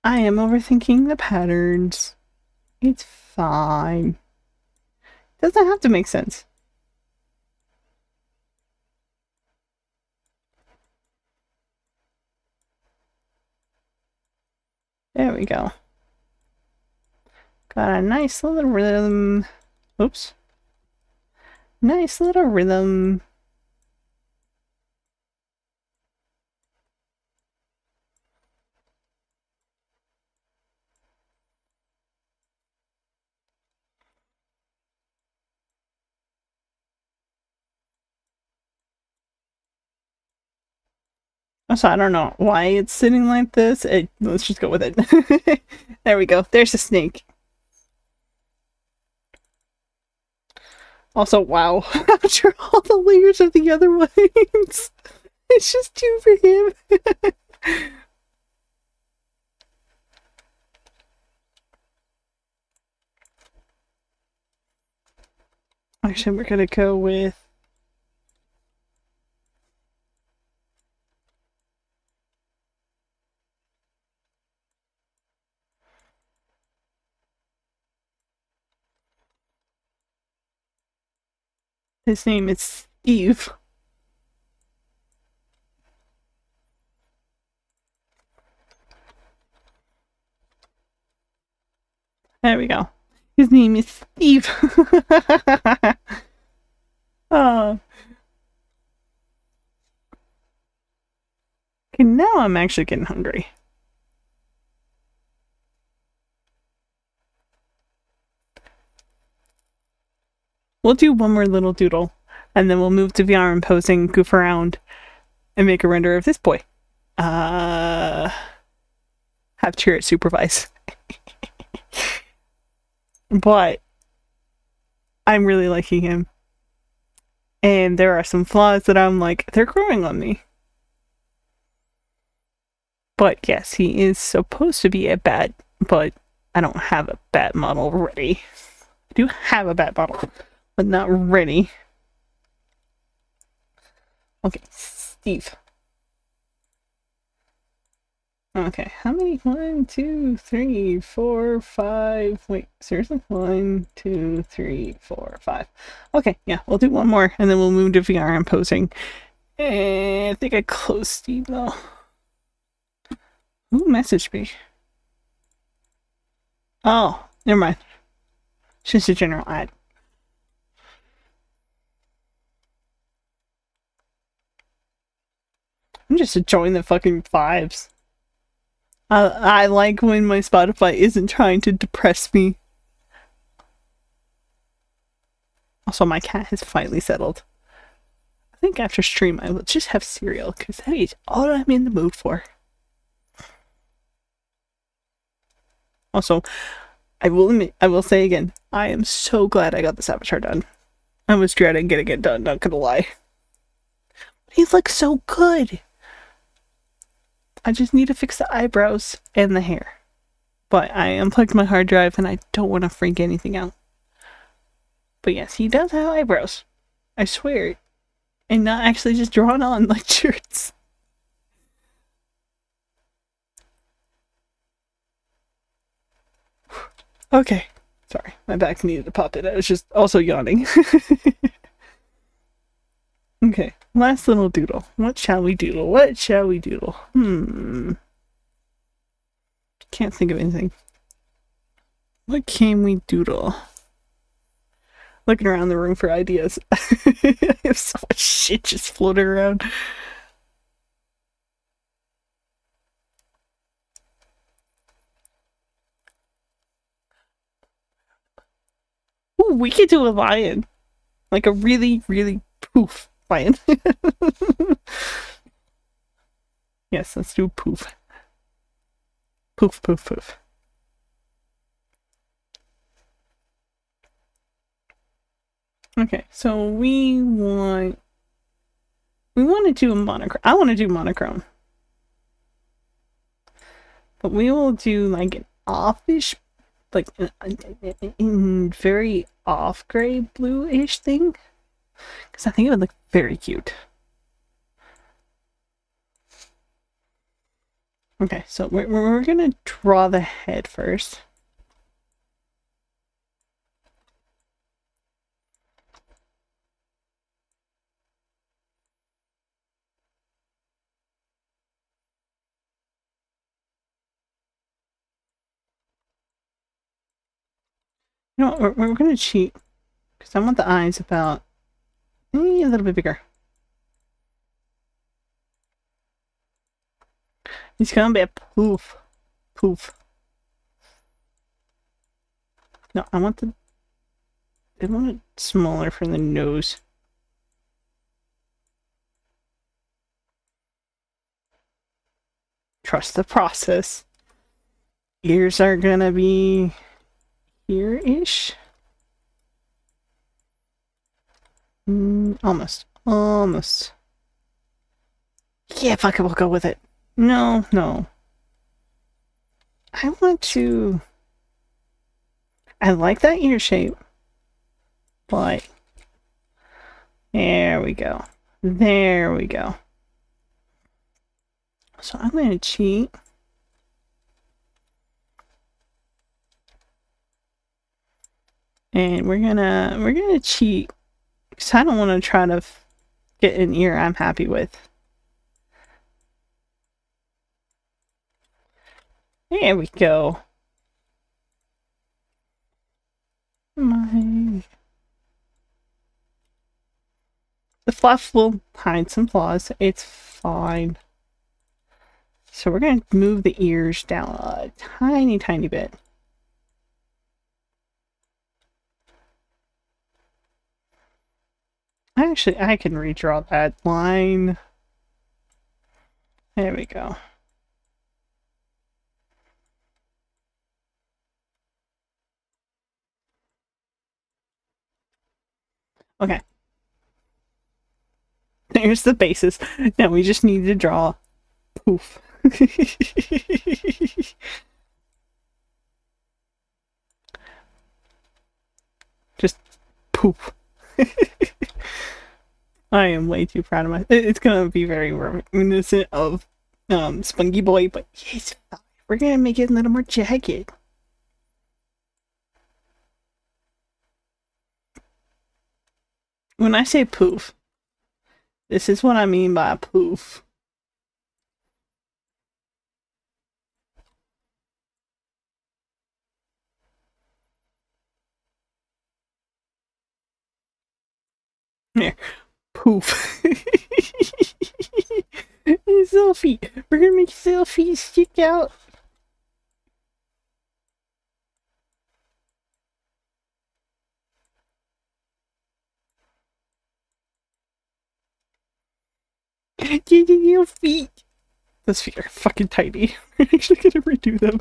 S1: I am overthinking the patterns. It's fine. Doesn't have to make sense. There we go. Got a nice little rhythm. Oops. Nice little rhythm. Also, I don't know why it's sitting like this. Let's just go with it. There we go. There's a snake. Also, wow. After all the layers of the other ones, it's just two for him. Actually, we're gonna go with... His name is Steve. There we go. His name is Steve. Oh. Okay, now I'm actually getting hungry. We'll do one more little doodle, and then we'll move to VR and posing, goof around, and make a render of this boy. Have Chirrut supervise. But I'm really liking him. And there are some flaws that I'm like, they're growing on me. But yes, he is supposed to be a bat, but I don't have a bat model ready. I do have a bat model, but not ready. Okay, Steve. Okay, how many? 1, 2, 3, 4, 5. Wait, seriously? 1, 2, 3, 4, 5. Okay, yeah, we'll do one more, and then we'll move to VR and posing. I think I closed Steve though. Who messaged me? Oh, never mind. It's just a general ad. I'm just enjoying the fucking vibes. I like when my Spotify isn't trying to depress me. Also, my cat has finally settled. I think after stream I will just have cereal, because that is all I'm in the mood for. Also, I will admit, I will say again, I am so glad I got this avatar done. I was dreading getting it done, not gonna lie. He looks so good! I just need to fix the eyebrows and the hair. But I unplugged my hard drive and I don't want to freak anything out. But yes, he does have eyebrows. I swear. And not actually just drawn on like shirts. Okay. Sorry, my back needed to pop it. I was just also yawning. Okay, last little doodle. What shall we doodle? What shall we doodle? Can't think of anything. What can we doodle? Looking around the room for ideas. I have so much shit just floating around. Ooh, we could do a lion. Like a really, really poof lion. Yes, let's do poof. Poof, poof, poof. Okay, so we want to do a monochrome. I want to do monochrome. But we will do like an offish, like in very off gray blue-ish thing. Because I think it would look very cute. Okay, so we're gonna draw the head first. You know what, we're gonna cheat. Because I want the eyes about a little bit bigger. He's gonna be a poof. Poof. No, I want it smaller for the nose. Trust the process. Ears are gonna be here-ish. Almost. Almost. Yeah, fuck it, we'll go with it. No, no. I want to... I like that ear shape. But... There we go. There we go. So I'm gonna cheat. And we're gonna cheat. Because I don't want to try to get an ear I'm happy with. There we go. The fluff will hide some flaws. It's fine. So we're going to move the ears down a tiny, tiny bit. Actually, I can redraw that line. There we go. Okay. There's the basis. Now we just need to draw poof. Just poof. I am way too proud of my. It's gonna be very reminiscent of Spunky Boy, but he's fine. We're gonna make it a little more jagged. When I say poof, this is what I mean by poof. Here, poof. His little feet. We're gonna make his little feet stick out. Your feet. Those feet are fucking tiny. We're actually gonna redo them.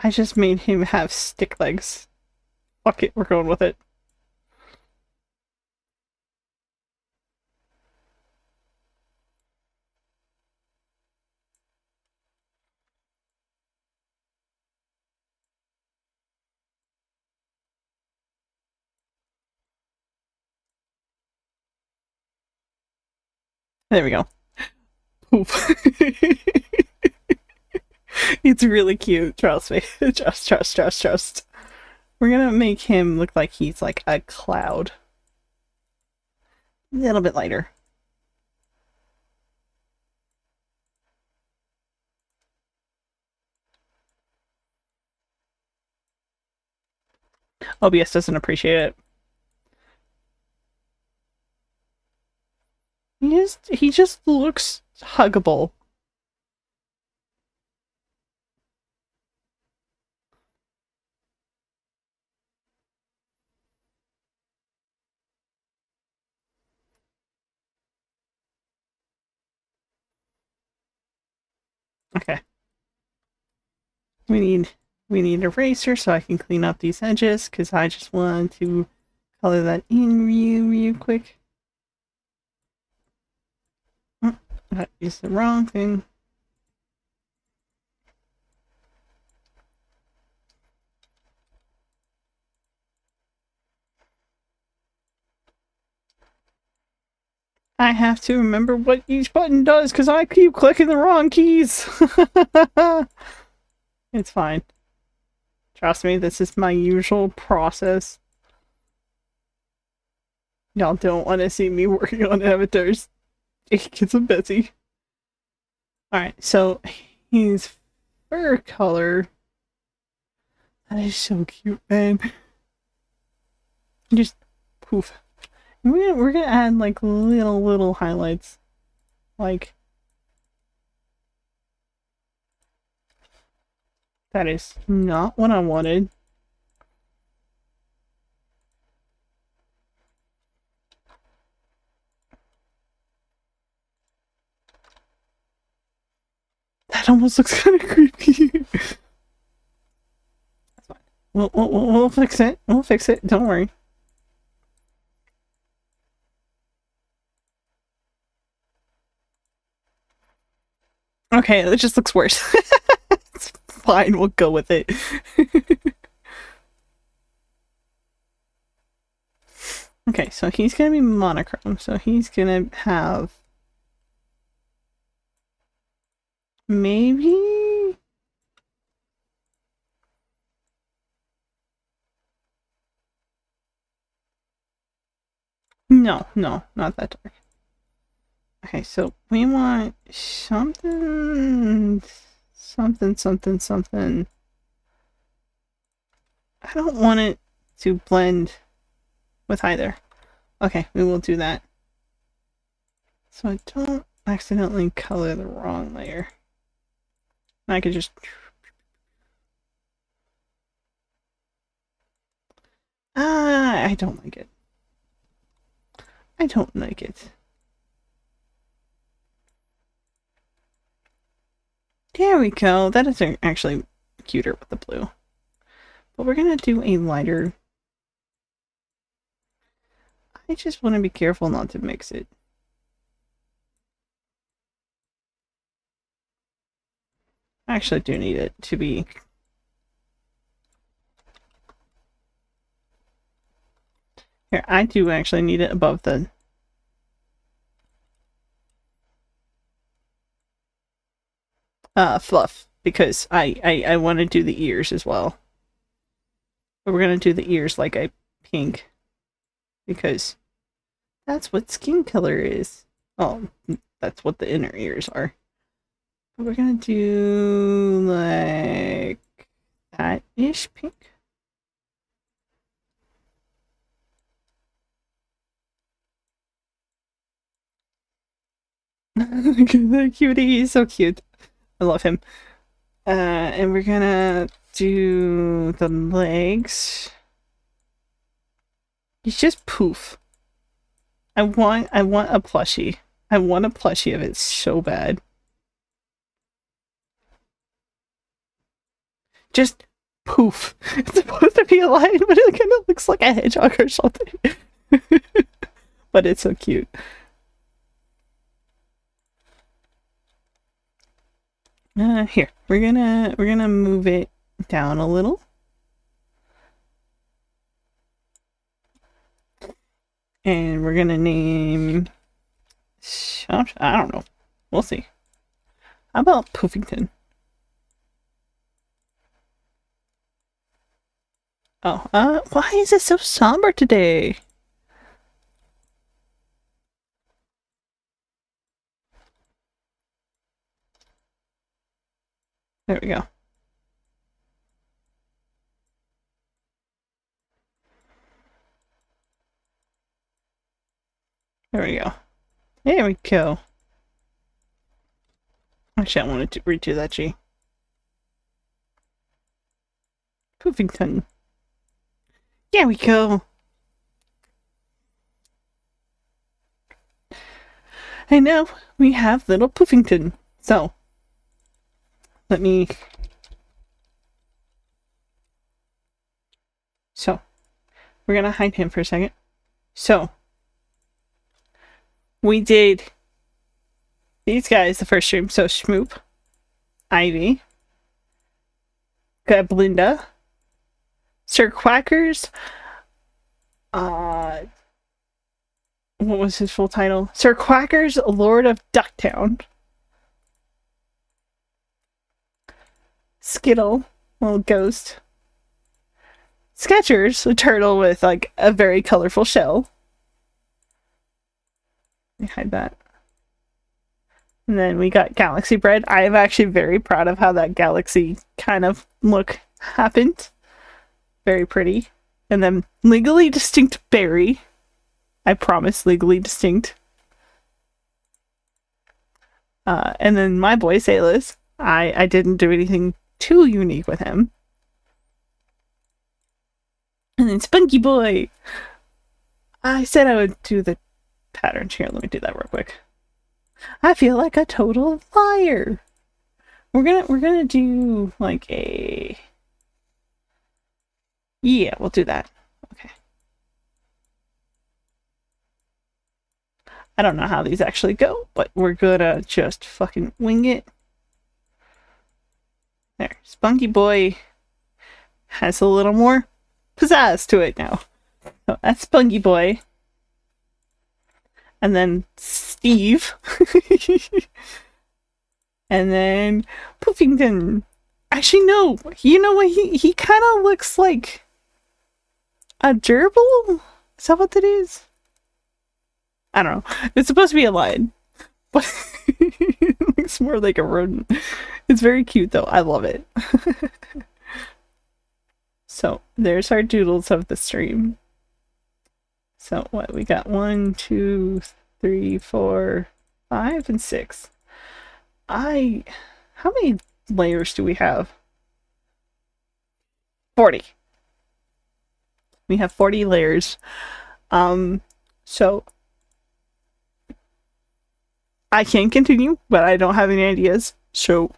S1: I just made him have stick legs. Fuck it, we're going with it. There we go. Poof. It's really cute. Trust me. Trust. We're gonna make him look like he's like a cloud. A little bit lighter. OBS doesn't appreciate it. He just looks huggable. Okay. We need eraser so I can clean up these edges because I just want to color that in real quick. That is the wrong thing. I have to remember what each button does because I keep clicking the wrong keys. It's fine. Trust me, this is my usual process. Y'all don't want to see me working on avatars. Get some Betsy. Alright, so his fur color. That is so cute, man. Just poof. We're gonna add like little highlights. Like that is not what I wanted. That almost looks kind of creepy. That's fine. We'll fix it. We'll fix it. Don't worry. Okay, it just looks worse. It's fine. We'll go with it. Okay, so he's gonna be monochrome. So he's gonna have maybe. No, not that dark. Okay, so we want something. I don't want it to blend with either. Okay, we will do that. So I don't accidentally color the wrong layer. I could just... I don't like it. I don't like it. There we go. That is actually cuter with the blue. But we're gonna do a lighter. I just want to be careful not to mix it. I actually do need it to be... Here, I do actually need it above the... fluff, because I want to do the ears as well. But we're gonna do the ears like a pink, because that's what skin color is. Oh, that's what the inner ears are. But we're gonna do like that-ish pink. Look at the cutie, he's so cute. I love him. And we're gonna do the legs. He's just poof. I want a plushie. I want a plushie of it so bad. Just poof. It's supposed to be a lion, but it kind of looks like a hedgehog or something. But it's so cute. Here, we're gonna move it down a little. And we're gonna name... I don't know. We'll see. How about Poofington? Oh, why is it so somber today? There we go. There we go. There we go. Actually, I wanted to redo that G. Poofington. There we go. And now we have little Poofington. So, let me... So, we're gonna hide him for a second. So, we did these guys the first stream. So, Schmoop, Ivy, Gablinda, Sir Quackers, what was his full title? Sir Quackers, Lord of Ducktown. Skittle, little ghost. Sketchers, a turtle with like a very colorful shell. Let me hide that. And then we got galaxy bread. I am actually very proud of how that galaxy kind of look happened. Very pretty. And then legally distinct berry. I promise, legally distinct. And then my boy Salus. I didn't do anything too unique with him. And then Spunky Boy. I said I would do the patterns here. Let me do that real quick. I feel like a total liar. We're gonna do like a... Yeah, we'll do that. Okay. I don't know how these actually go, but we're gonna just fucking wing it. There. Spunky Boy has a little more pizzazz to it now. So that's Spunky Boy. And then Steve. And then Puffington. Actually, no. You know what? He kind of looks like a gerbil? Is that what that is? I don't know. It's supposed to be a lion. But it looks more like a rodent. It's very cute, though. I love it. So, there's our doodles of the stream. So, what? We got 1, 2, 3, 4, 5, and 6. How many layers do we have? 40. We have 40 layers. So I can continue, but I don't have any ideas. So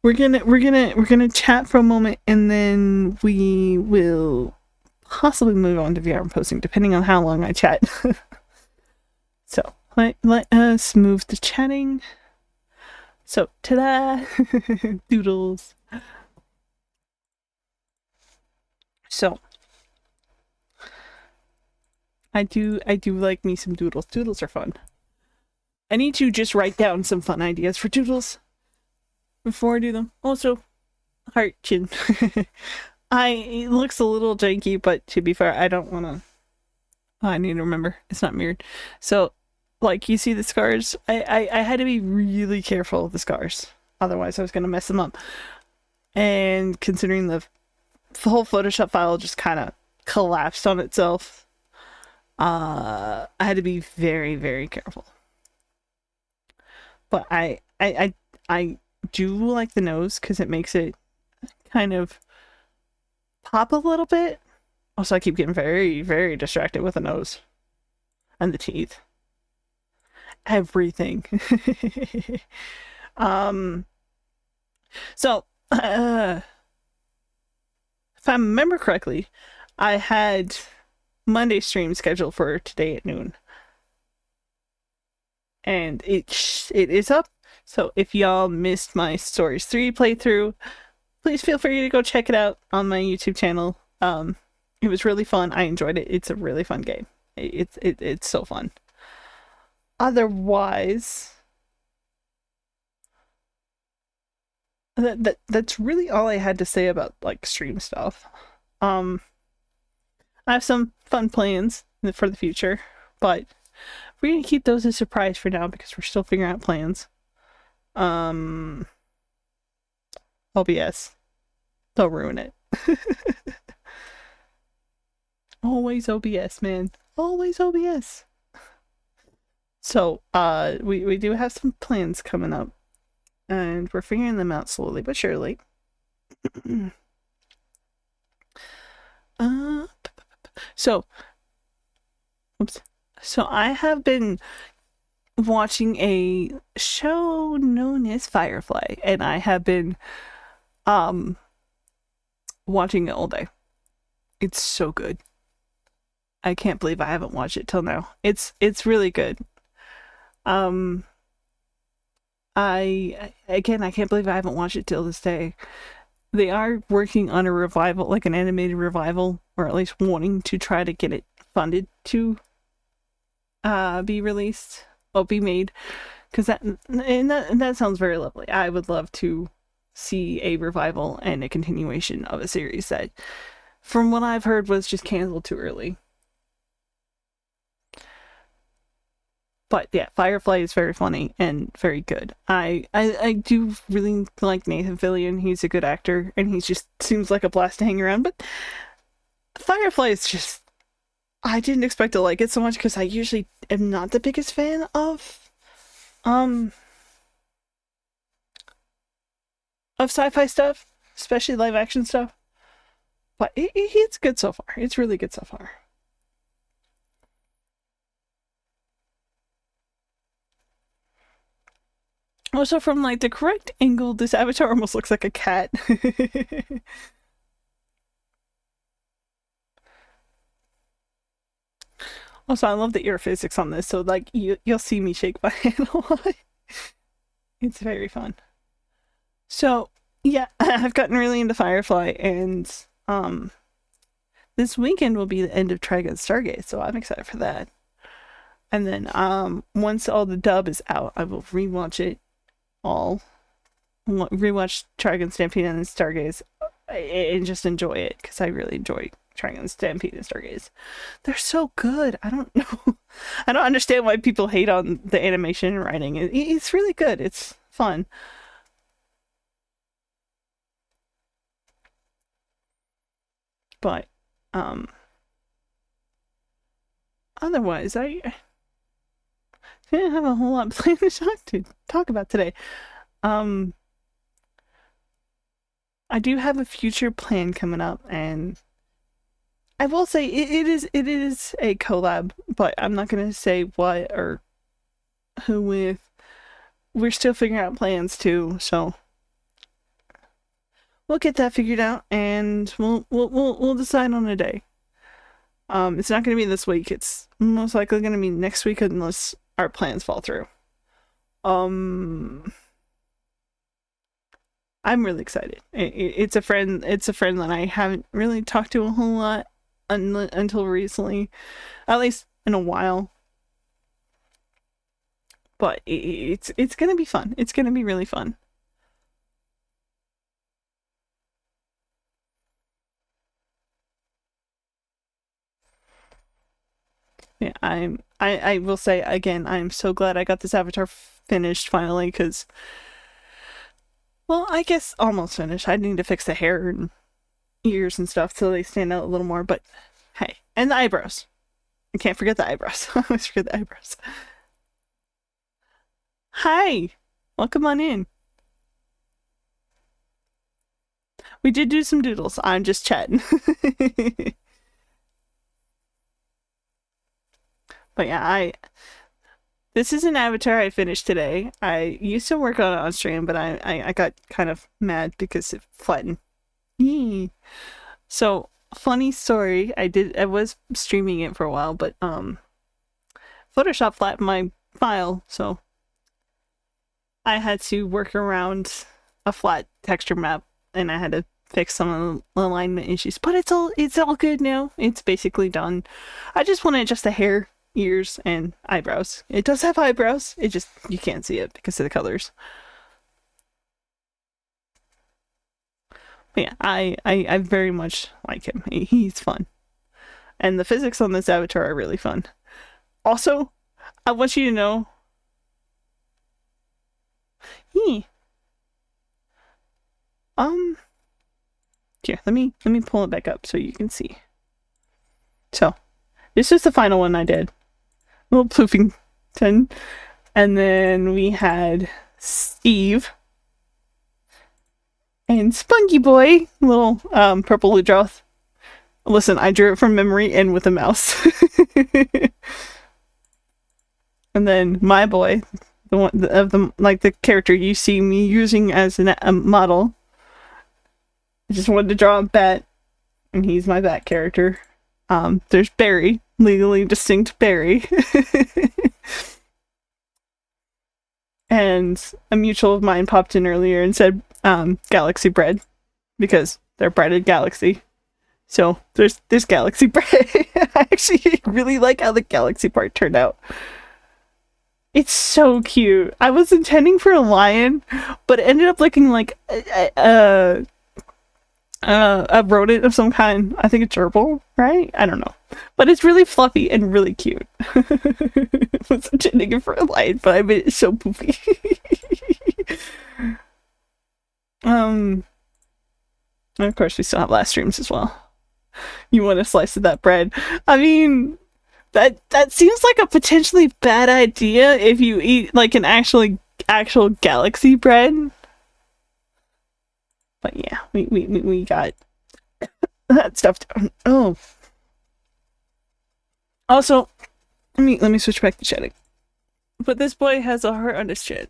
S1: we're gonna chat for a moment, and then we will possibly move on to VR posting, depending on how long I chat. So let us move to chatting. So ta-da! Doodles. So I do like me some doodles. Doodles are fun. I need to just write down some fun ideas for doodles before I do them. Also, heart chin. It looks a little janky, but to be fair, I don't want to... Oh, I need to remember. It's not mirrored. So, like, you see the scars? I had to be really careful of the scars. Otherwise, I was going to mess them up. And considering the whole Photoshop file just kind of collapsed on itself, I had to be very, very careful. But I do like the nose because it makes it kind of pop a little bit. Also, I keep getting very, very distracted with the nose and the teeth. Everything. So, if I remember correctly, I had Monday stream scheduled for today at noon. And it is up. So if y'all missed my Stories 3 playthrough, please feel free to go check it out on my YouTube channel. It was really fun. I enjoyed it. It's a really fun game. It's so fun. Otherwise, that's really all I had to say about like stream stuff. I have some fun plans for the future, but we're gonna keep those a surprise for now because we're still figuring out plans. OBS. Don't ruin it. Always OBS, man. Always OBS. So, we do have some plans coming up, and we're figuring them out slowly but surely. So, oops. So I have been watching a show known as Firefly, and I have been watching it all day. It's so good. I can't believe I haven't watched it till now. It's really good. I can't believe I haven't watched it till this day. They are working on a revival, like an animated revival, or at least wanting to try to get it funded to be released or be made, because that sounds very lovely. I would love to see a revival and a continuation of a series that, from what I've heard, was just canceled too early. But yeah, Firefly is very funny and very good. I do really like Nathan Fillion. He's a good actor, and he just seems like a blast to hang around. But Firefly is just, I didn't expect to like it so much because I usually am not the biggest fan um of sci-fi stuff, especially live action stuff. But it's good so far. It's really good so far. Also, from like the correct angle, this avatar almost looks like a cat. Also, I love the ear physics on this, so like you'll see me shake my hand a lot. It's very fun. So yeah, I've gotten really into Firefly, and this weekend will be the end of Trigun Stargate, so I'm excited for that. And then once all the dub is out, I will rewatch it all. Rewatch Trigun Stampede and Stargaze and just enjoy it because I really enjoy Trigun Stampede and Stargaze. They're so good. I don't know. I don't understand why people hate on the animation and writing. It's really good. It's fun. But otherwise, I didn't have a whole lot planned to talk about today. I do have a future plan coming up, and I will say it is a collab, but I'm not gonna say what or who with. We're still figuring out plans too, so we'll get that figured out, and we'll decide on a day. It's not gonna be this week. It's most likely gonna be next week unless our plans fall through. I'm really excited. It's a friend. It's a friend that I haven't really talked to a whole lot until recently, at least in a while. But it's gonna be fun. It's gonna be really fun. Yeah, I will say again, I'm so glad I got this avatar finished finally, because, well, I guess almost finished. I need to fix the hair and ears and stuff so they stand out a little more, but hey, and the eyebrows. I can't forget the eyebrows. I always forget the eyebrows. Hi, welcome on in. We did do some doodles. I'm just chatting. But yeah, this is an avatar I finished today. I used to work on it on stream, but I got kind of mad because it flattened. Yee. So, funny story, I was streaming it for a while, but Photoshop flattened my file, so I had to work around a flat texture map, and I had to fix some of the alignment issues. But it's all good now. It's basically done. I just want to adjust the hair, ears, and eyebrows. It does have eyebrows. It just, you can't see it because of the colors. But yeah, I very much like him. He's fun. And the physics on this avatar are really fun. Also, I want you to know. Um Here, let me pull it back up so you can see. So, this is the final one I did. Little Ploofington. And then we had Steve. And Spunky Boy, little purple Ludroth. Listen, I drew it from memory and with a mouse. And then my boy, the one of the like the character you see me using as a model. I just wanted to draw a bat, and he's my bat character. There's Barry, legally distinct Barry. And a mutual of mine popped in earlier and said Galaxy Bread, because they're breaded galaxy. So there's Galaxy Bread. I actually really like how the galaxy part turned out. It's so cute. I was intending for a lion, but it ended up looking like a rodent of some kind. I think a gerbil, right? I don't know. But it's really fluffy and really cute. I'm such a nigga for a light, but I mean it's so poofy. um, and of course we still have last streams as well. You want a slice of that bread? I mean, that seems like a potentially bad idea if you eat like an actual galaxy bread. But yeah, we got that stuff down. Oh. Also, let me switch back to chatting. But this boy has a heart on his chin.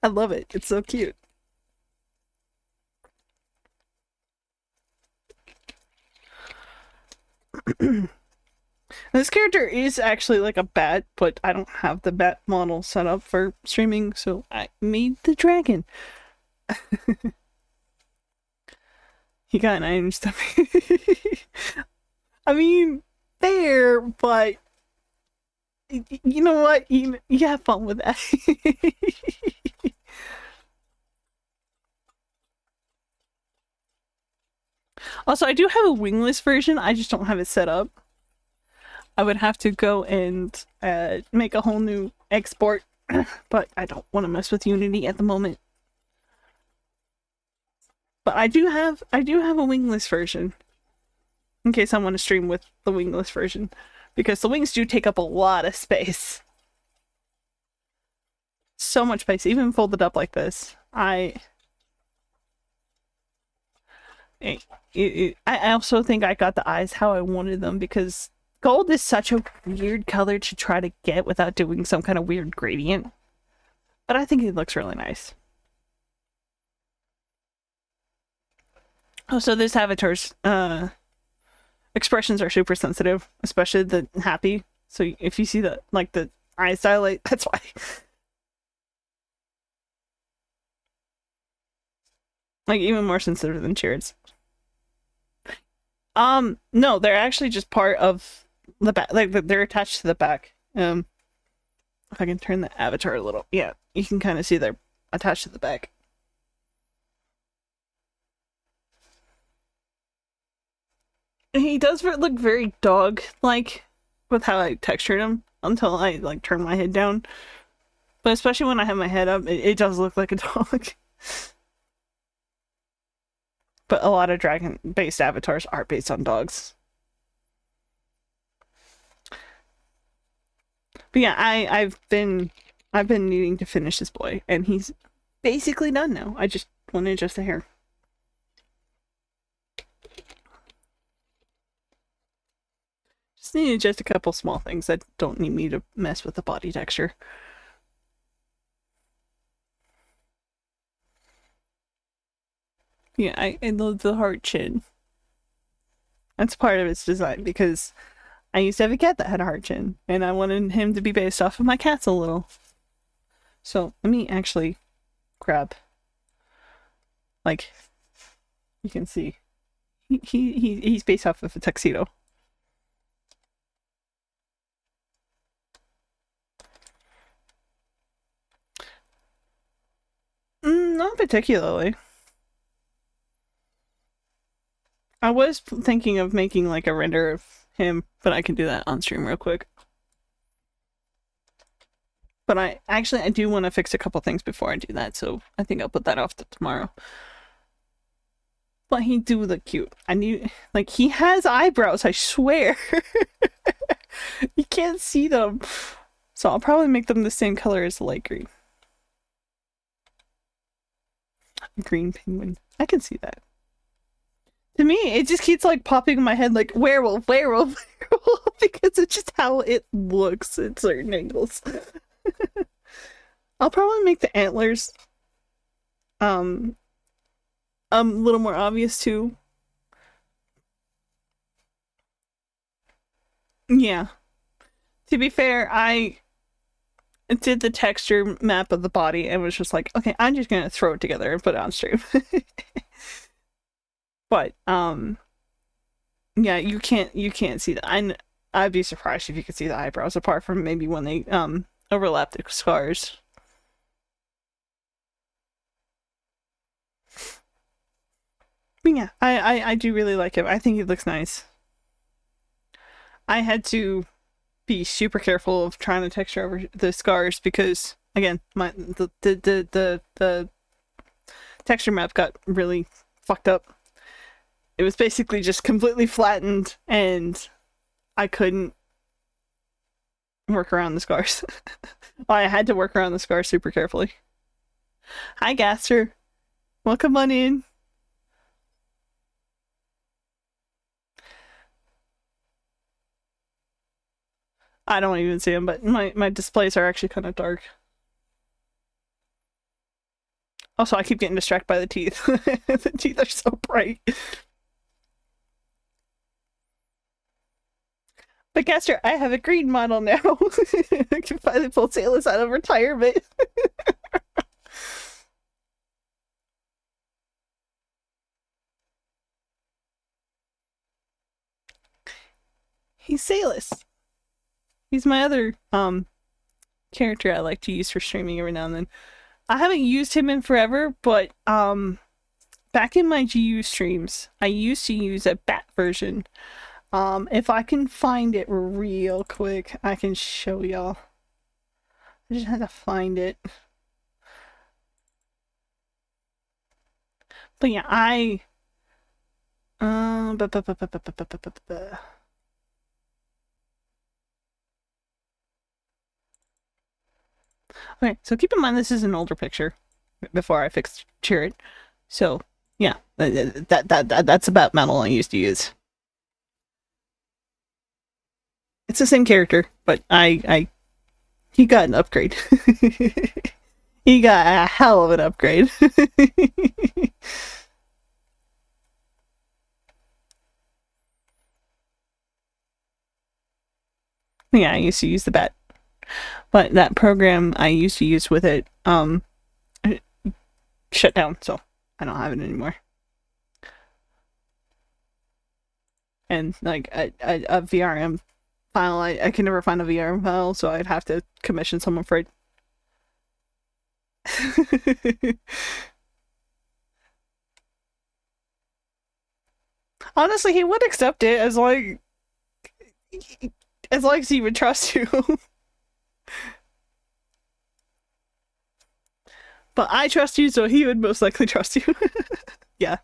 S1: I love it. It's so cute. This character is actually like a bat, but I don't have the bat model set up for streaming, so I made the dragon. He got an iron stomach. I mean, fair, but you know what? You have fun with that. Also, I do have a wingless version. I just don't have it set up. I would have to go and make a whole new export, but I don't want to mess with Unity at the moment. But I do have a wingless version in case I want to stream with the wingless version, because the wings do take up a lot of space. So much space, even folded up like this. I also think I got the eyes how I wanted them, because gold is such a weird color to try to get without doing some kind of weird gradient. But I think it looks really nice. Also, this avatar's expressions are super sensitive, especially the happy. So if you see the eyes dilate, that's why. Like even more sensitive than Cheers. No, they're actually just part of the back. Like they're attached to the back. If I can turn the avatar a little, yeah, you can kind of see they're attached to the back. He does look very dog-like with how I textured him until I like turn my head down. But especially when I have my head up, it does look like a dog. But a lot of dragon-based avatars are based on dogs. But yeah, I've been needing to finish this boy, and he's basically done now. I just want to adjust the hair. Just need to adjust a couple small things that don't need me to mess with the body texture. Yeah, I love the heart chin. That's part of its design, because I used to have a cat that had a heart chin, and I wanted him to be based off of my cats a little. So let me actually grab, like, you can see, he's based off of a tuxedo. Not particularly. I was thinking of making like a render of him, but I can do that on stream real quick. But I do want to fix a couple things before I do that, so I think I'll put that off to tomorrow. But he do look cute. I knew, like, he has eyebrows, I swear. You can't see them. So I'll probably make them the same color as the light green. Green penguin. I can see that. To me, it just keeps like popping in my head like werewolf, werewolf, werewolf, because it's just how it looks at certain angles. I'll probably make the antlers a little more obvious too. Yeah. To be fair, I did the texture map of the body and was just like, okay, I'm just gonna throw it together and put it on stream. But yeah, you can't see that. I'd be surprised if you could see the eyebrows, apart from maybe when they overlap the scars. But yeah, I do really like him. I think he looks nice. I had to be super careful of trying to texture over the scars because again, the texture map got really fucked up. It was basically just completely flattened and I couldn't work around the scars. Well, I had to work around the scars super carefully. Hi Gaster. Welcome on in. I don't even see them, but my displays are actually kind of dark. Also, I keep getting distracted by the teeth. The teeth are so bright. But Gaster, I have a green model now. I can finally pull Sailus out of retirement. He's Sailus. He's my other character I like to use for streaming every now and then. I haven't used him in forever, but back in my GU streams, I used to use a bat version. If I can find it real quick, I can show y'all. I just had to find it. But yeah, okay, so keep in mind this is an older picture before I fixed Chirrut. So yeah, that's about metal I used to use. It's the same character, but he got an upgrade. He got a hell of an upgrade. Yeah, I used to use the bat. But that program I used to use with it, shut down, so I don't have it anymore. And like a VRM file, I can never find a VRM file, so I'd have to commission someone for it. Honestly, he would accept it as long as he would trust you. But I trust you, so he would most likely trust you. Yeah.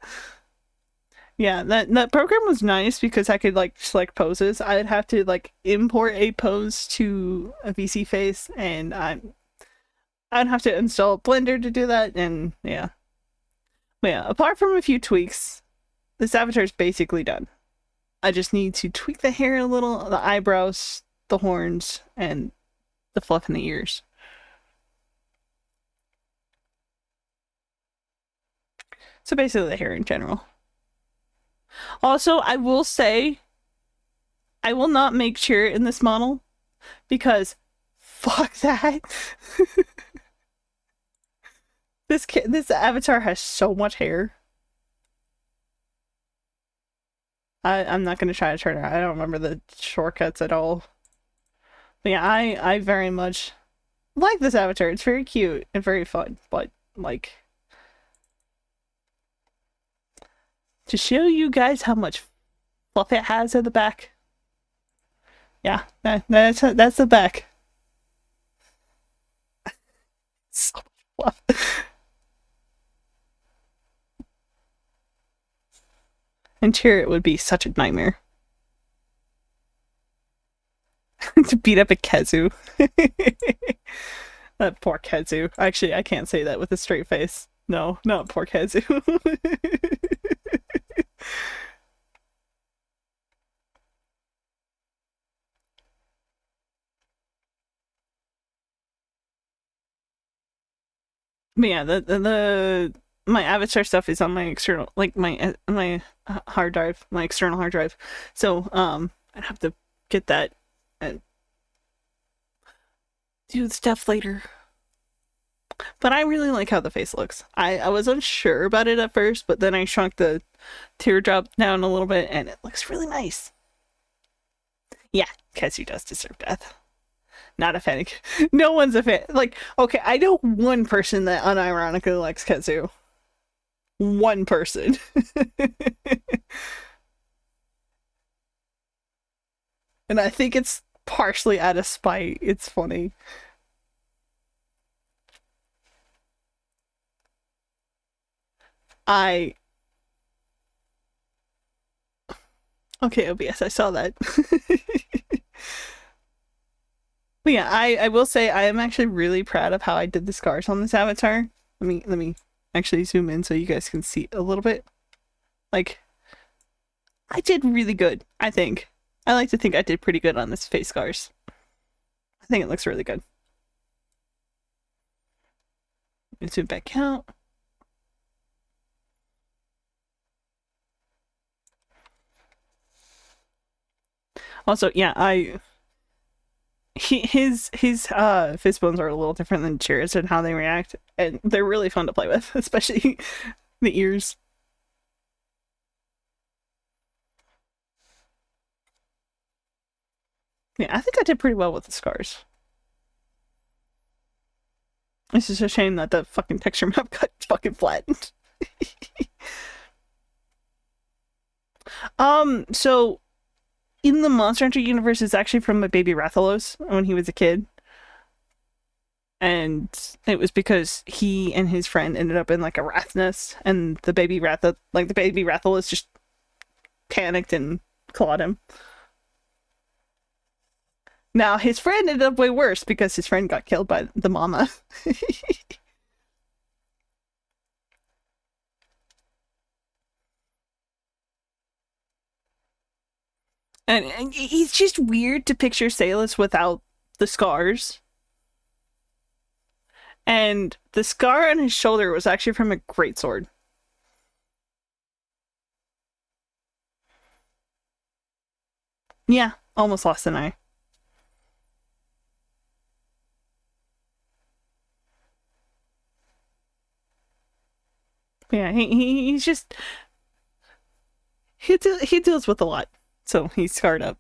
S1: Yeah, that program was nice because I could like select poses. I'd have to like import a pose to a VC face, and I'd have to install Blender to do that, and yeah. But yeah, apart from a few tweaks, this avatar is basically done. I just need to tweak the hair a little, the eyebrows, the horns, and the fluff in the ears. So basically the hair in general. Also, I will say, I will not make Chirrut in this model because fuck that. This avatar has so much hair. I'm not gonna try to turn it. I don't remember the shortcuts at all. But yeah, I very much like this avatar. It's very cute and very fun, but like to show you guys how much fluff it has at the back. Yeah, that's the back. So much fluff. And Chirrut would be such a nightmare. To beat up a Kezu. That poor Kezu. Actually, I can't say that with a straight face. No, not poor Kezu. But yeah, the my avatar stuff is on my external, like my hard drive, my external hard drive. So I'd have to get that and do stuff later. But I really like how the face looks. I was unsure about it at first, but then I shrunk the teardrop down a little bit, and it looks really nice. Yeah, Kezu does deserve death. Not a fan. No one's a fan. Like, okay, I know one person that unironically likes Kezu. one person. And I think it's partially out of spite. It's funny. I Okay, OBS, I saw that. But yeah, I will say I am actually really proud of how I did the scars on this avatar. Let me actually zoom in so you guys can see a little bit. Like, I did really good, I think. I like to think I did pretty good on this face scars. I think it looks really good. Let's zoom back out. Also, yeah, his fist bones are a little different than Cheers and how they react, and they're really fun to play with, especially the ears. Yeah, I think I did pretty well with the scars. It's just a shame that the fucking texture map got fucking flattened. So in the Monster Hunter universe, it's actually from a baby Rathalos when he was a kid. And it was because he and his friend ended up in like a wrath nest, and the baby Rathalos just panicked and clawed him. Now his friend ended up way worse because his friend got killed by the mama. And he's just weird to picture Salus without the scars. And the scar on his shoulder was actually from a greatsword. Yeah, almost lost an eye. Yeah, he's just he deals with a lot, so he's scarred up.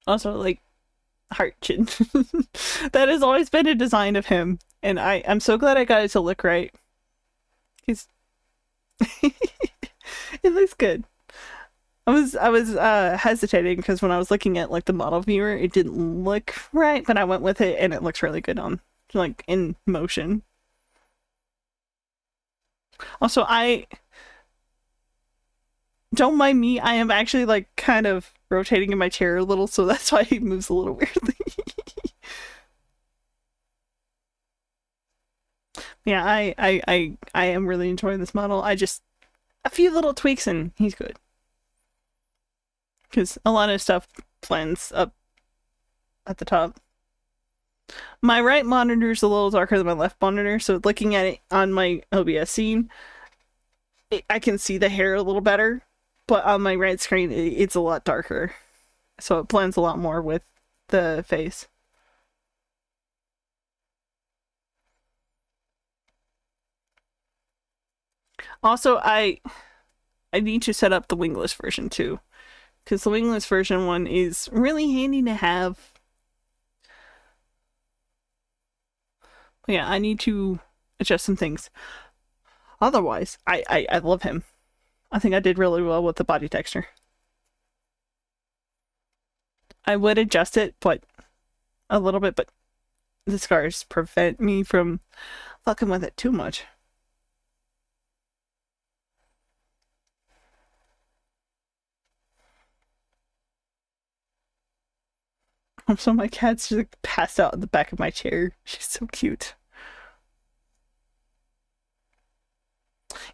S1: Also, like heart chin. That has always been a design of him, and I'm so glad I got it to look right. He's it looks good. I was hesitating because when I was looking at like the model viewer, it didn't look right, but I went with it and it looks really good on like in motion. Also, I don't mind me. I am actually like kind of rotating in my chair a little, so that's why he moves a little weirdly. Yeah, I am really enjoying this model. I just a few little tweaks and he's good. Because a lot of stuff blends up at the top. My right monitor is a little darker than my left monitor, so looking at it on my OBS scene, I can see the hair a little better, but on my right screen, it's a lot darker. So it blends a lot more with the face. Also, I need to set up the wingless version too, because the wingless version one is really handy to have. But yeah, I need to adjust some things. Otherwise, I love him. I think I did really well with the body texture. I would adjust it, but a little bit, but the scars prevent me from fucking with it too much. So my cat's just like, passed out in the back of my chair. She's so cute.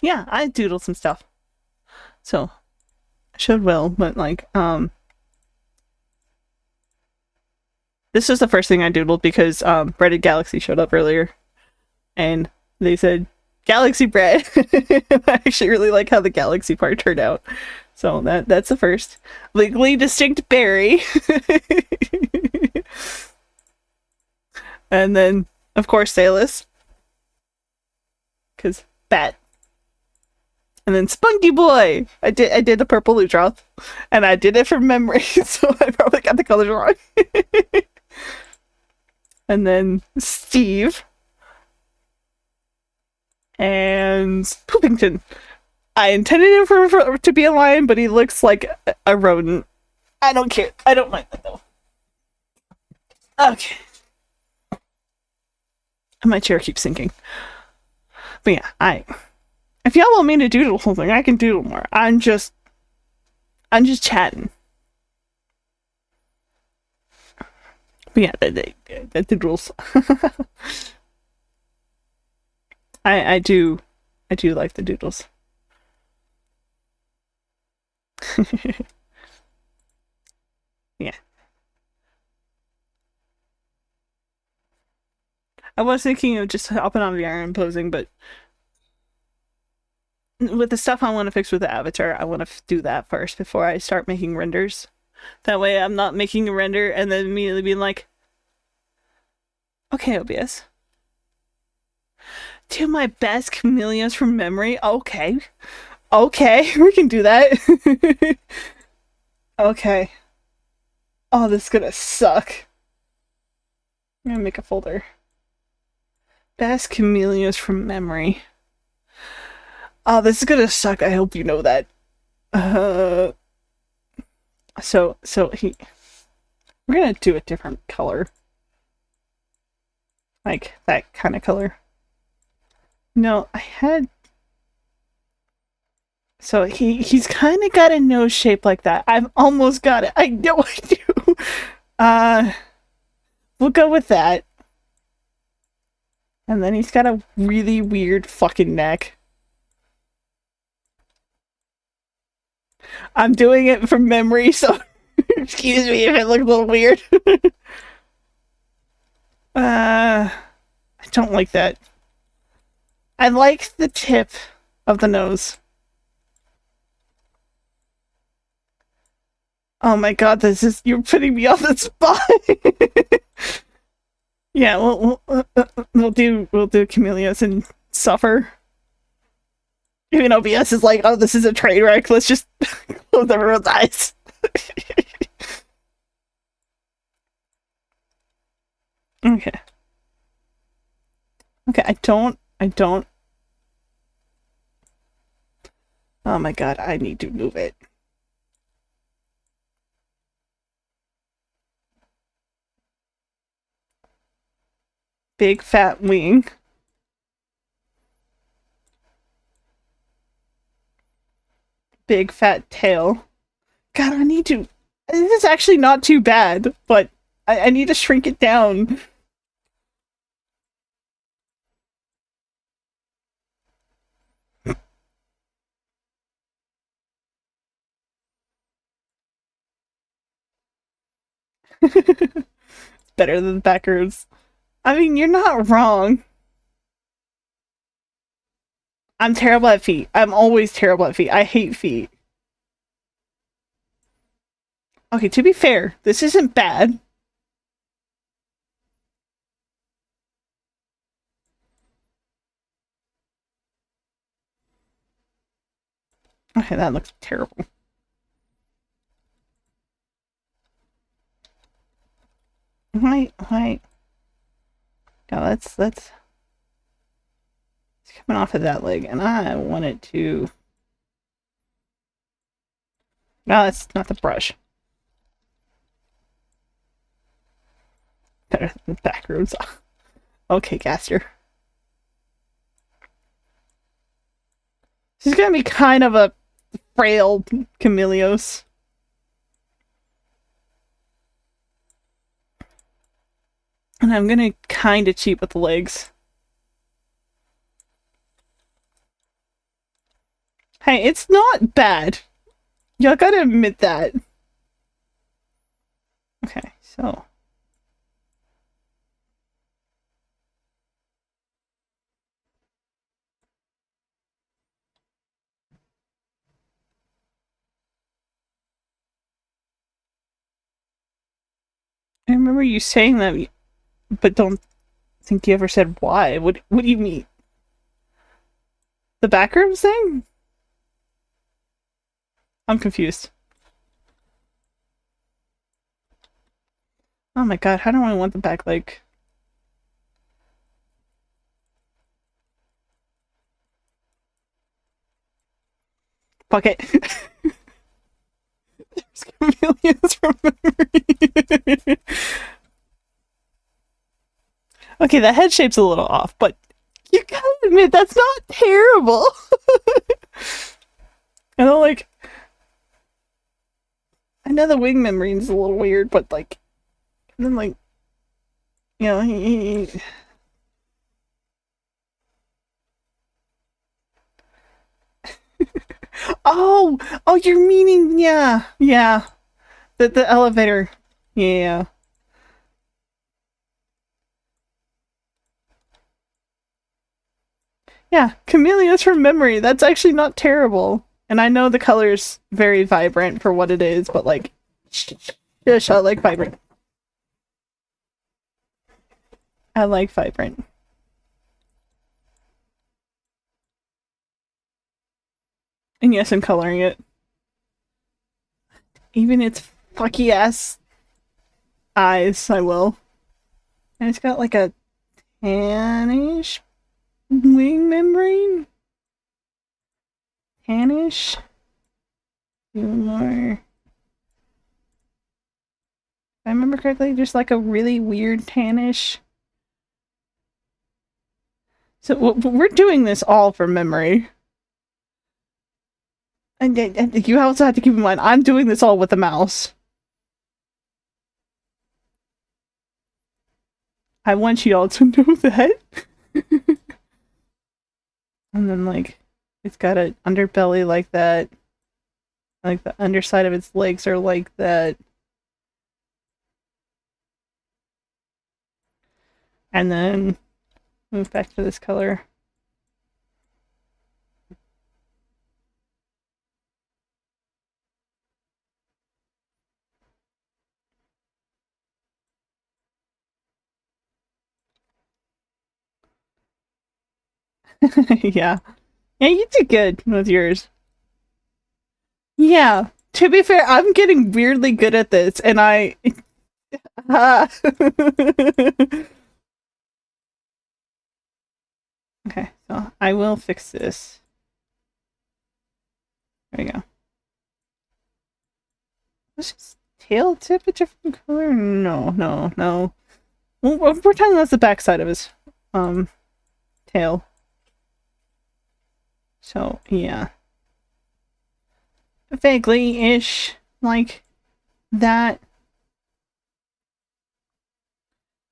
S1: Yeah, I doodled some stuff. So I showed Will, but like, this was the first thing I doodled because Breaded Galaxy showed up earlier, and they said Galaxy bread. I actually really like how the Galaxy part turned out. So that's the first legally distinct berry. And then of course Salus, because bat. And then Spunky Boy. I did the purple Lutroth, and I did it from memory, so I probably got the colors wrong. and then Steve, and Poopington. I intended him to be a lion, but he looks like a rodent. I don't care. I don't mind that though. Okay. My chair keeps sinking. But yeah, if y'all want me to doodle something, I can doodle more. I'm just chatting. But yeah, the doodles. I do like the doodles. Yeah. I was thinking of just hopping on VR and posing, but with the stuff I want to fix with the avatar, I want to do that first before I start making renders. That way I'm not making a render and then immediately being like, okay, OBS. Do my best camellias from memory? Okay. Okay, we can do that. Okay. Oh, this is gonna suck. I'm gonna make a folder. Best camellias from memory. Oh, this is gonna suck. I hope you know that. So we're gonna do a different color. Like that kind of color. No, I had. So he's kind of got a nose shape like that. I've almost got it. I know I do. We'll go with that. And then he's got a really weird fucking neck. I'm doing it from memory, so excuse me if it looks a little weird. I don't like that. I like the tip of the nose. Oh my god, you're putting me on the spot. Yeah, we'll do camellias and suffer. Even OBS is like, oh, this is a train wreck. Let's just close everyone's eyes. Okay. Okay, I don't. Oh my god, I need to move it. Big fat wing. Big fat tail. God, I need to. This is actually not too bad, but I need to shrink it down. Better than the backers. I mean, you're not wrong. I'm terrible at feet. I'm always terrible at feet. I hate feet. Okay, to be fair, this isn't bad. Okay, that looks terrible. Wait. Yeah, let's it's coming off of that leg, and I want it to. No, that's not the brush. Better than the back roads. Okay, Gaster. She's gonna be kind of a frail Camelios. And I'm gonna kind of cheat with the legs. Hey, it's not bad. Y'all gotta admit that. Okay, so. I remember you saying that, but don't think you ever said why. What do you mean? The backrooms thing? I'm confused. Oh my god, how do I want the back leg? Fuck it. Chameleons from memory. Okay, the head shape's a little off, but you gotta admit that's not terrible. And then, like, I know the wing membrane's a little weird, but like, and then like, you know, oh, oh, you're meaning, yeah, yeah, the elevator, yeah, yeah, camellias from memory. That's actually not terrible, and I know the color's very vibrant for what it is, but like, shush, I like vibrant. I like vibrant. And yes, I'm coloring it. Even its fucky ass eyes, I will. And it's got like a tannish wing membrane. Tannish. Even more. If I remember correctly, just like a really weird tannish. So we're doing this all from memory. And you also have to keep in mind, I'm doing this all with a mouse. I want you all to know that. And then, like, it's got an underbelly like that. Like, the underside of its legs are like that. And then move back to this color. Yeah. Yeah, you did good with yours. Yeah. To be fair, I'm getting weirdly good at this, and I. Okay, so I will fix this. There we go. Let's just tail tip a different color? No, no, no. We'll pretend that's the backside of his tail. So yeah. Vaguely-ish like that.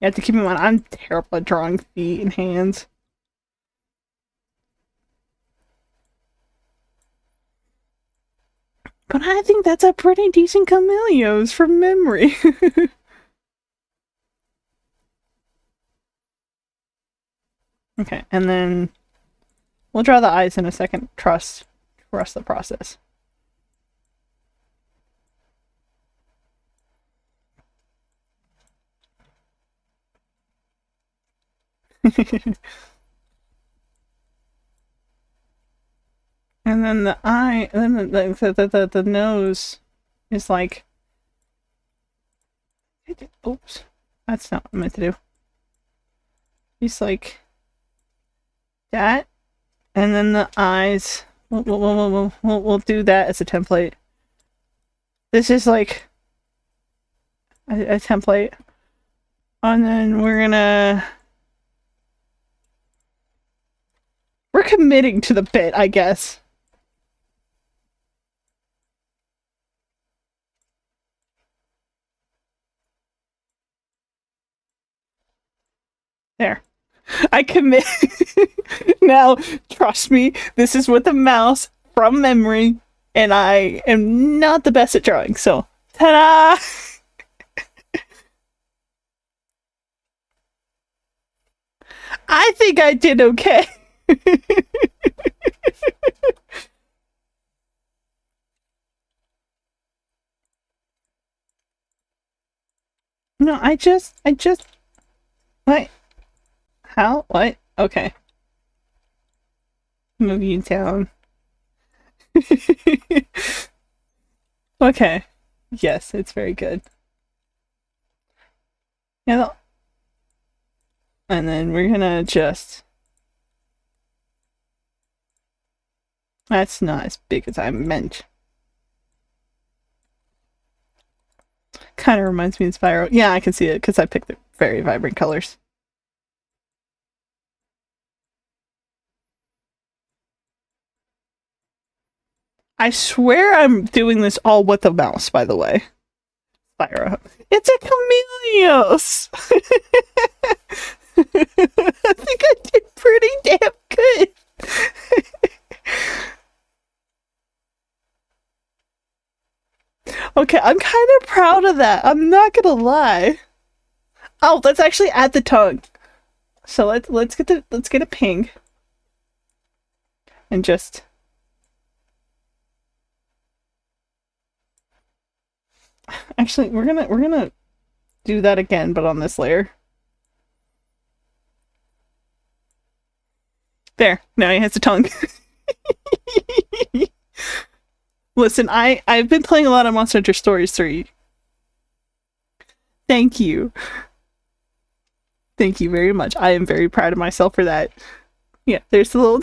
S1: You have to keep in mind I'm terrible at drawing feet and hands. But I think that's a pretty decent camellios from memory. Okay, and then we'll draw the eyes in a second. Trust the process. And then the eye, and then the nose is like, oops, that's not what I meant to do. It's like that, and then the eyes. We'll do that as a template. This is like a template, and then we're committing to the bit, I guess. There. I commit. Now, trust me, this is with a mouse from memory, and I am not the best at drawing, so ta-da! I think I did okay. No, I just, what? How? What? Okay. Move you down. Okay. Yes, it's very good. Yeah, and then we're gonna just That's not as big as I meant. Kind of reminds me of Spyro. Yeah, I can see it because I picked the very vibrant colors. I swear I'm doing this all with the mouse, by the way. Spyro. It's a chameleos! I think I did pretty damn good. Okay, I'm kind of proud of that. I'm not gonna lie. Oh, let's actually add the tongue. So let's get a ping and just actually we're gonna do that again, but on this layer. There. Now he has a tongue. Listen, I've been playing a lot of Monster Hunter Stories 3. Thank you. Thank you very much. I am very proud of myself for that. Yeah, there's the little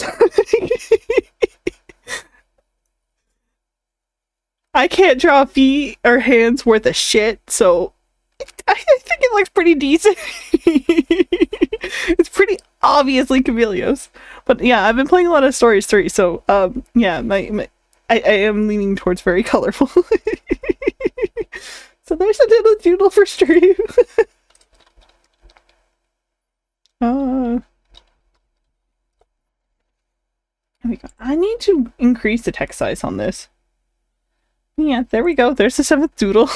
S1: I can't draw feet or hands worth of shit, so I think it looks pretty decent. It's pretty obviously Chameleos. But yeah, I've been playing a lot of Stories 3, so yeah, I am leaning towards very colorful. So there's a little doodle for stream. uh, I need to increase the text size on this. Yeah, there we go. There's the 7th doodle.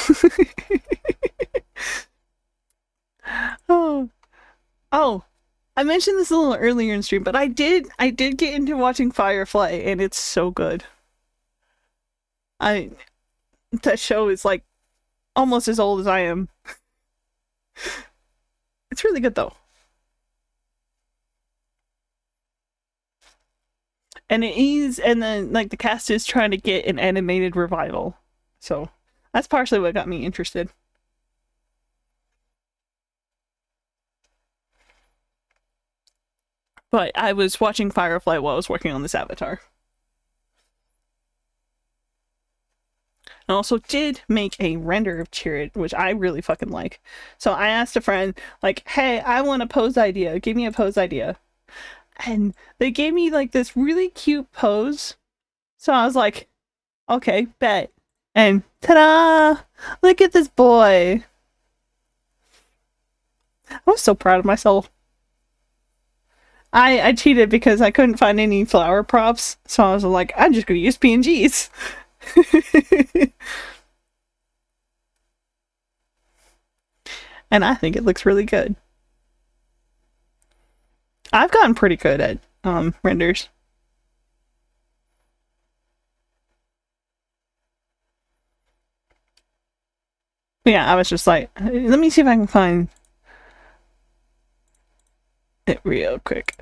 S1: Oh. Oh. I mentioned this a little earlier in stream, but I did get into watching Firefly, and it's so good. That show is like almost as old as I am. It's really good though. And it is, and then like the cast is trying to get an animated revival. So that's partially what got me interested. But I was watching Firefly while I was working on this avatar. I also did make a render of Chirrut, which I really fucking like. So I asked a friend, like, hey, I want a pose idea. Give me a pose idea. And they gave me like this really cute pose. So I was like, okay, bet. And ta-da! Look at this boy. I was so proud of myself. I cheated because I couldn't find any flower props. So I was like, I'm just gonna use PNGs. And I think it looks really good. I've gotten pretty good at renders. But yeah, I was just like, let me see if I can find it real quick.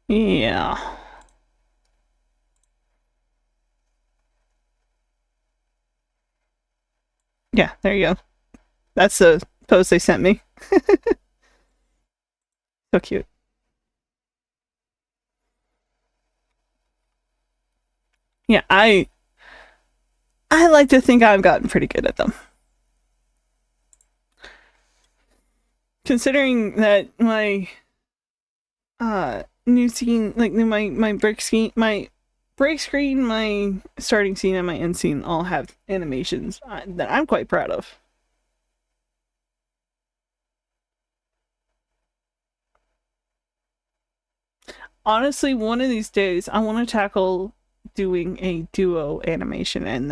S1: Yeah. Yeah, there you go. That's the post they sent me. So cute. Yeah, I like to think I've gotten pretty good at them. Considering that my new scene, like my break scene, my starting scene, and my end scene all have animations that I'm quite proud of. Honestly, one of these days I want to tackle doing a duo animation, and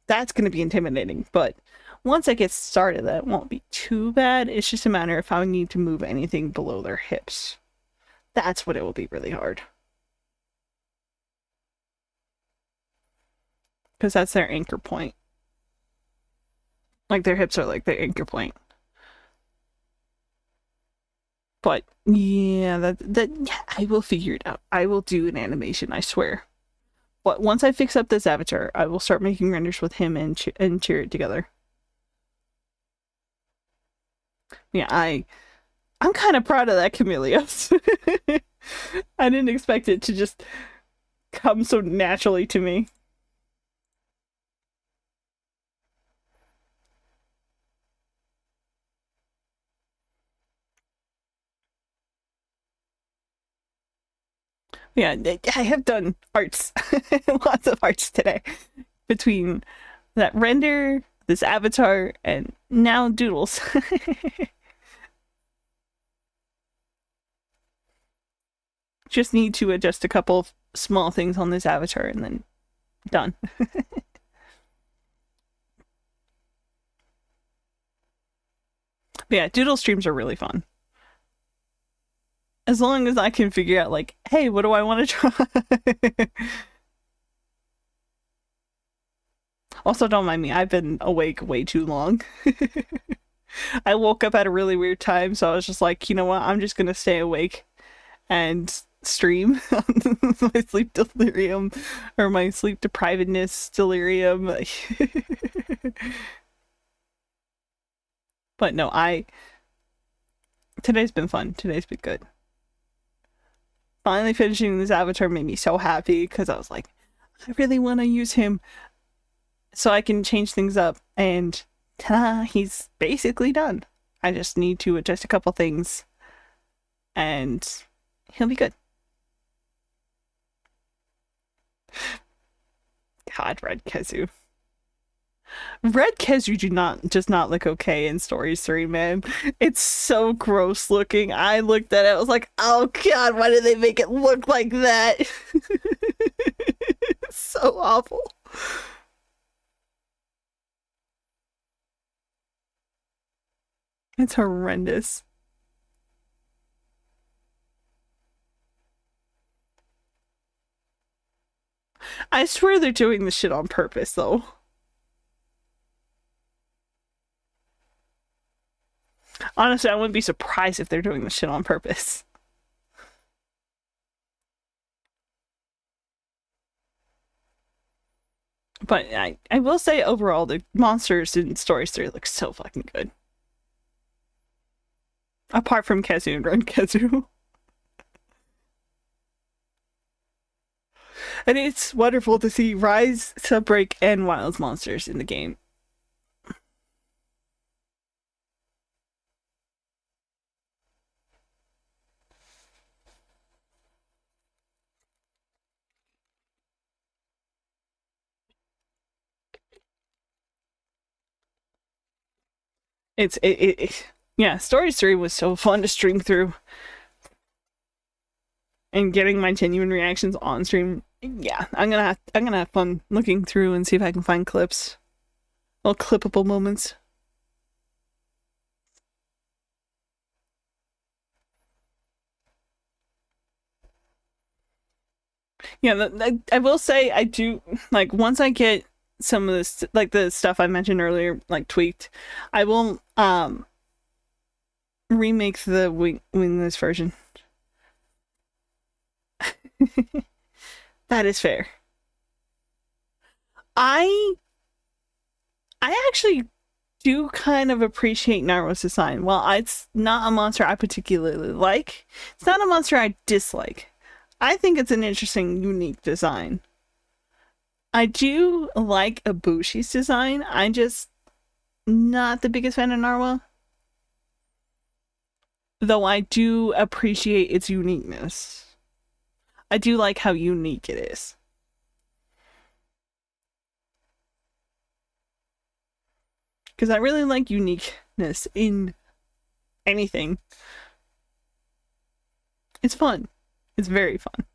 S1: that's going to be intimidating, but once I get started, that won't be too bad. It's just a matter of how I need to move anything below their hips. That's what it will be really hard. Because that's their anchor point. Like, their hips are like their anchor point. But yeah, yeah, I will figure it out. I will do an animation, I swear. But once I fix up this avatar, I will start making renders with him and Chirrut together. Yeah, I'm kind of proud of that, Camellios. I didn't expect it to just come so naturally to me. Yeah, I have done arts, lots of arts today, between that render, this avatar, and now doodles. Just need to adjust a couple of small things on this avatar and then done. But yeah, doodle streams are really fun. As long as I can figure out, like, hey, what do I want to try? Also, don't mind me, I've been awake way too long. I woke up at a really weird time, so I was just like, you know what, I'm just gonna stay awake and stream my sleep delirium or my sleep deprivedness delirium. But no, today's been fun. Today's been good. Finally finishing this avatar made me so happy because I was like, I really want to use him so I can change things up, and ta-da, he's basically done. I just need to adjust a couple things and he'll be good. God, Red Kezu. Red Kezu does not look okay in Stories 3, man. It's so gross looking. I looked at it, I was like, oh god, why did they make it look like that? It's so awful. It's horrendous. I swear they're doing this shit on purpose, though. Honestly, I wouldn't be surprised if they're doing this shit on purpose. But I will say overall, the monsters in Stories 3 look so fucking good. Apart from Kezu and Ren Kezu. And it's wonderful to see Rise, Sunbreak, and Wild's monsters in the game. Yeah, Stories 3 was so fun to stream through. And getting my genuine reactions on stream. Yeah, I'm gonna have fun looking through and see if I can find clips. Little clippable moments. Yeah, I will say I do, like, once I get some of this, like the stuff I mentioned earlier, like tweaked, I will remake the wingless version. That is fair. I actually do kind of appreciate Naruto's design. While it's not a monster I particularly like, it's not a monster I dislike. I think it's an interesting, unique design. I do like Ibushi's design. I'm just not the biggest fan of Narwa. Though I do appreciate its uniqueness. I do like how unique it is. Because I really like uniqueness in anything. It's fun. It's very fun.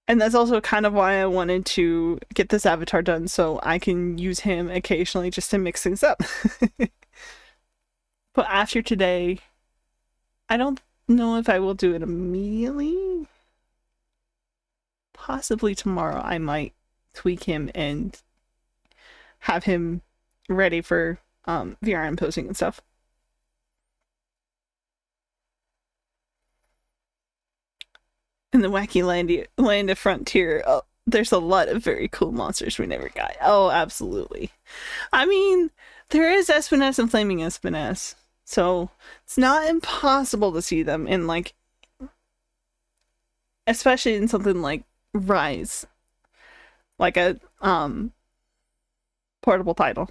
S1: And that's also kind of why I wanted to get this avatar done, so I can use him occasionally just to mix things up. But after today, I don't know if I will do it immediately. Possibly tomorrow I might tweak him and have him ready for VRM posting and stuff. In the wacky land of frontier, there's a lot of very cool monsters we never got. Oh, absolutely. I mean, there is Espiness and Flaming Espiness, so it's not impossible to see them in, like, especially in something like Rise, like a portable title.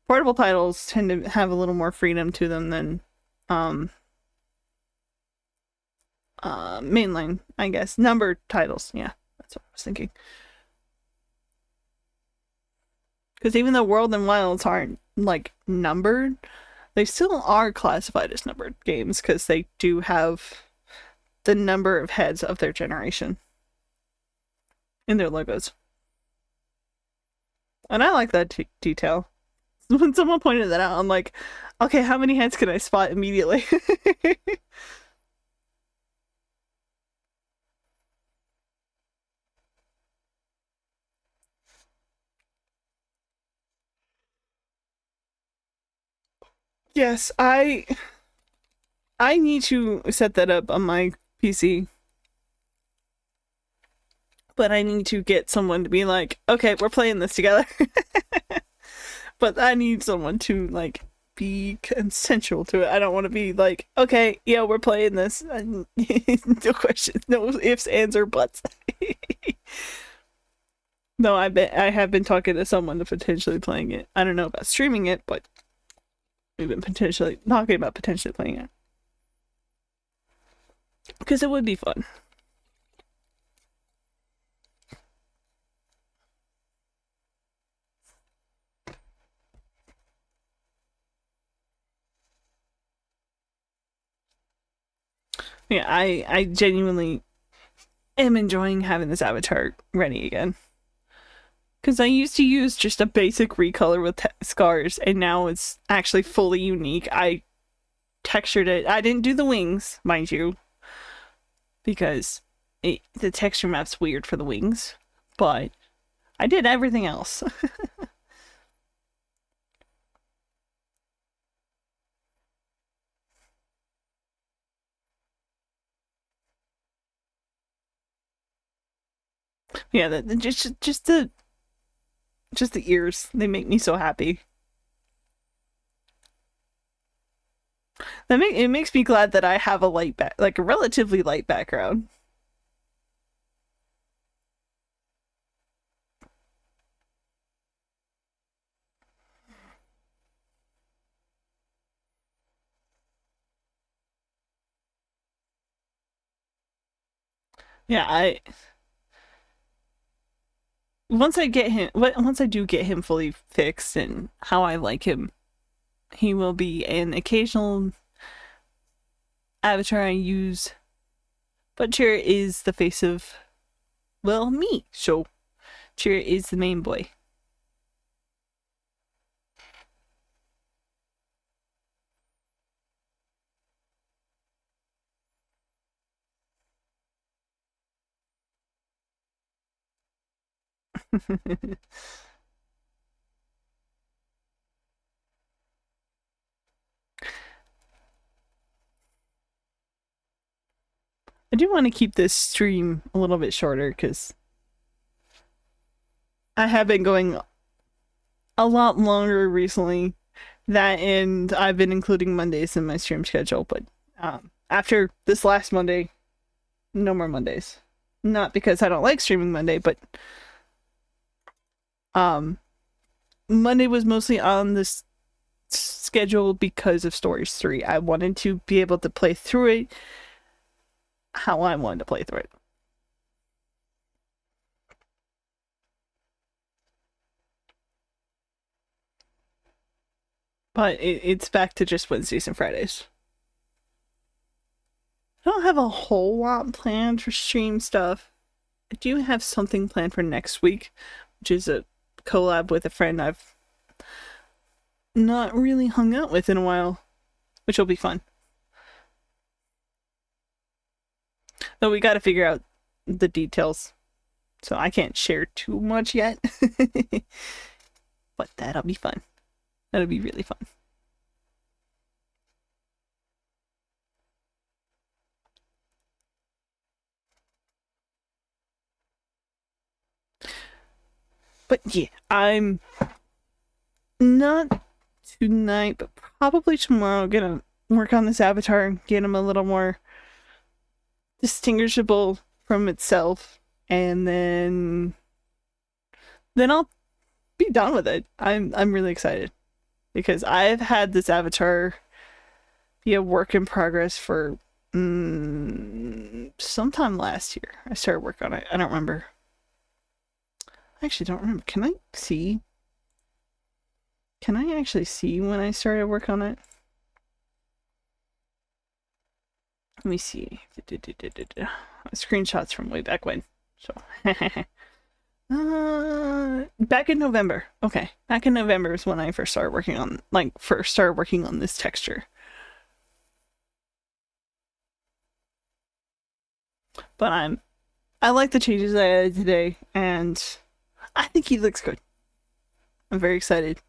S1: Portable titles tend to have a little more freedom to them than um mainline, I guess. Numbered titles, yeah, that's what I was thinking. Because even though World and Wilds aren't like numbered, they still are classified as numbered games because they do have the number of heads of their generation in their logos. And I like that detail. When someone pointed that out, I'm like, okay, how many heads can I spot immediately? Yes, I need to set that up on my PC. But I need to get someone to be like, okay, we're playing this together. But I need someone to like be consensual to it. I don't want to be like, okay, yeah, we're playing this. No questions, no ifs, ands, or buts. No, I have been talking to someone to potentially playing it. I don't know about streaming it, but we've been potentially talking about potentially playing it because it would be fun. Yeah, I genuinely am enjoying having this avatar ready again. Because I used to use just a basic recolor with scars, and now it's actually fully unique. I textured it. I didn't do the wings, mind you, because the texture map's weird for the wings, but I did everything else. Yeah, just the ears. They make me so happy. It makes me glad that I have a like a relatively light background. Yeah, I once I do get him fully fixed and how I like him, he will be an occasional avatar I use. But Cheer is the face of, well, me. So Cheer is the main boy. I do want to keep this stream a little bit shorter because I have been going a lot longer recently. That and I've been including Mondays in my stream schedule, but after this last Monday, no more Mondays. Not because I don't like streaming Monday, but um, Monday was mostly on this schedule because of Stories 3. I wanted to be able to play through it how I wanted to play through it. But it's back to just Wednesdays and Fridays. I don't have a whole lot planned for stream stuff. I do have something planned for next week, which is a collab with a friend I've not really hung out with in a while, which will be fun. Though we gotta figure out the details, so I can't share too much yet. But that'll be fun. That'll be really fun. But yeah, I'm not tonight, but probably tomorrow gonna work on this avatar and get him a little more distinguishable from itself, and then I'll be done with it. I'm really excited because I've had this avatar be a work in progress for sometime last year. I started work on it. I don't remember. I actually don't remember. Can I see? Can I actually see when I started work on it? Let me see. Screenshots from way back when. So, back in November. Okay, back in November is when I first started working on, this texture. But I like the changes I added today, and I think he looks good. I'm very excited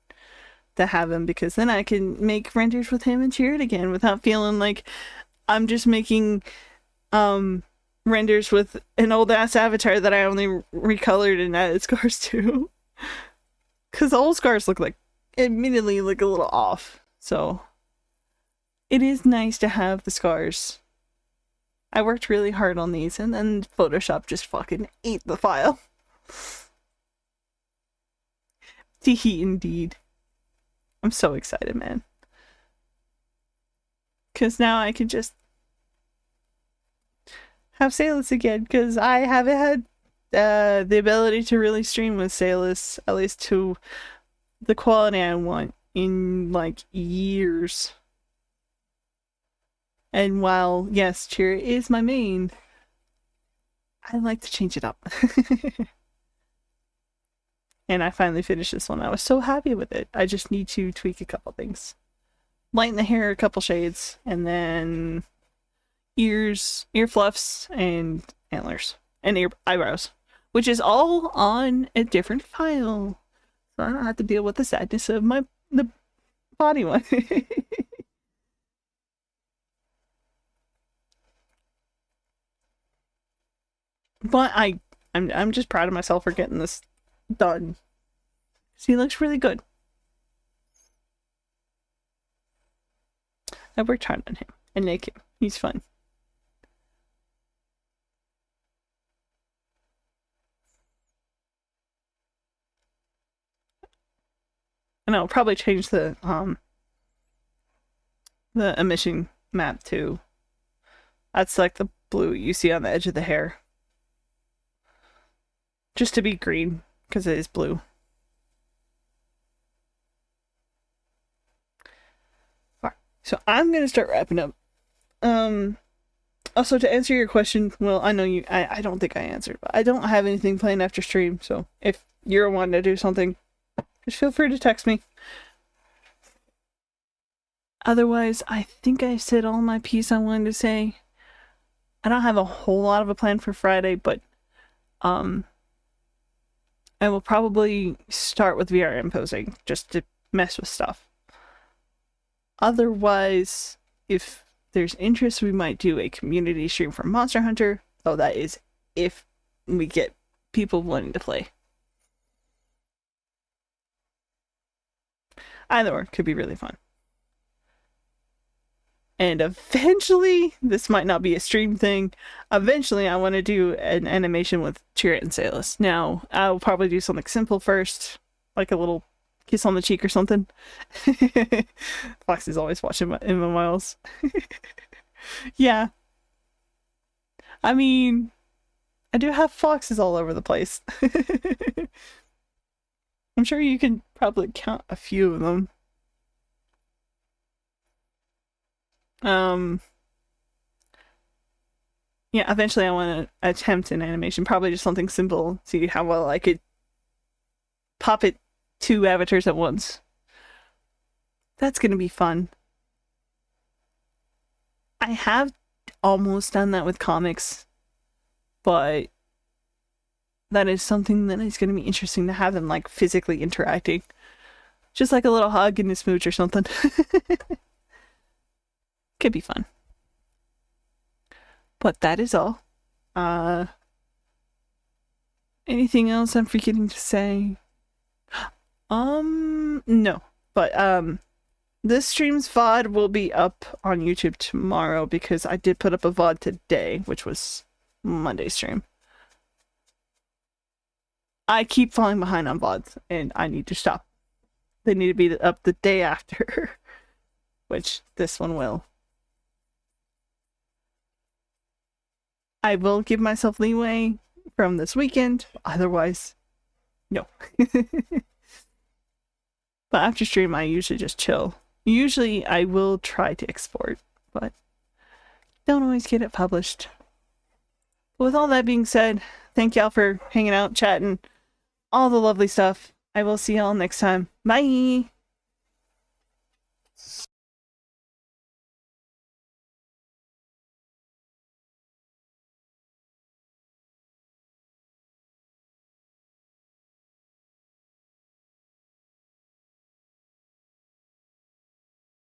S1: to have him because then I can make renders with him and cheer it again without feeling like I'm just making renders with an old ass avatar that I only recolored and added scars to. Because the old scars admittedly look a little off. So it is nice to have the scars. I worked really hard on these and then Photoshop just fucking ate the file. Teehee indeed. I'm so excited, man. Because now I can just have Salus again, because I haven't had the ability to really stream with Salus, at least to the quality I want, in like years. And while, yes, Cheer is my main, I like to change it up. And I finally finished this one. I was so happy with it. I just need to tweak a couple things. Lighten the hair a couple shades, and then ears, ear fluffs, and antlers, and eyebrows, which is all on a different file. So I don't have to deal with the sadness of the body one. But I'm just proud of myself for getting this done. He looks really good. I worked hard on him. I like him. He's fun. And I'll probably change the emission map too. That's like the blue you see on the edge of the hair. Just to be green, because it is blue. Alright, so I'm gonna start wrapping up. Also, to answer your question, well, I know I don't think I answered, but I don't have anything planned after stream, so if you're wanting to do something, just feel free to text me. Otherwise, I think I said all my piece I wanted to say. I don't have a whole lot of a plan for Friday, but I will probably start with VR imposing just to mess with stuff. Otherwise, if there's interest, we might do a community stream for Monster Hunter. Oh, that is if we get people wanting to play. Either or could be really fun. And eventually, this might not be a stream thing, eventually I want to do an animation with Cheer and Salus. Now, I'll probably do something simple first, like a little kiss on the cheek or something. Fox is always watching in my miles. Yeah. I mean, I do have foxes all over the place. I'm sure you can probably count a few of them. Yeah, eventually I want to attempt an animation, probably just something simple, see how well I could pop it 2 avatars at once. That's gonna be fun. I have almost done that with comics, but that is something that is gonna be interesting to have them like physically interacting. Just like a little hug and a smooch or something. Could be fun. But that is all. Anything else I'm forgetting to say? No. But this stream's VOD will be up on YouTube tomorrow because I did put up a VOD today, which was Monday's stream. I keep falling behind on VODs and I need to stop. They need to be up the day after, which this one will. I will give myself leeway from this weekend, otherwise, no. But after stream, I usually just chill. Usually, I will try to export, but don't always get it published. But with all that being said, thank y'all for hanging out, chatting, all the lovely stuff. I will see y'all next time. Bye!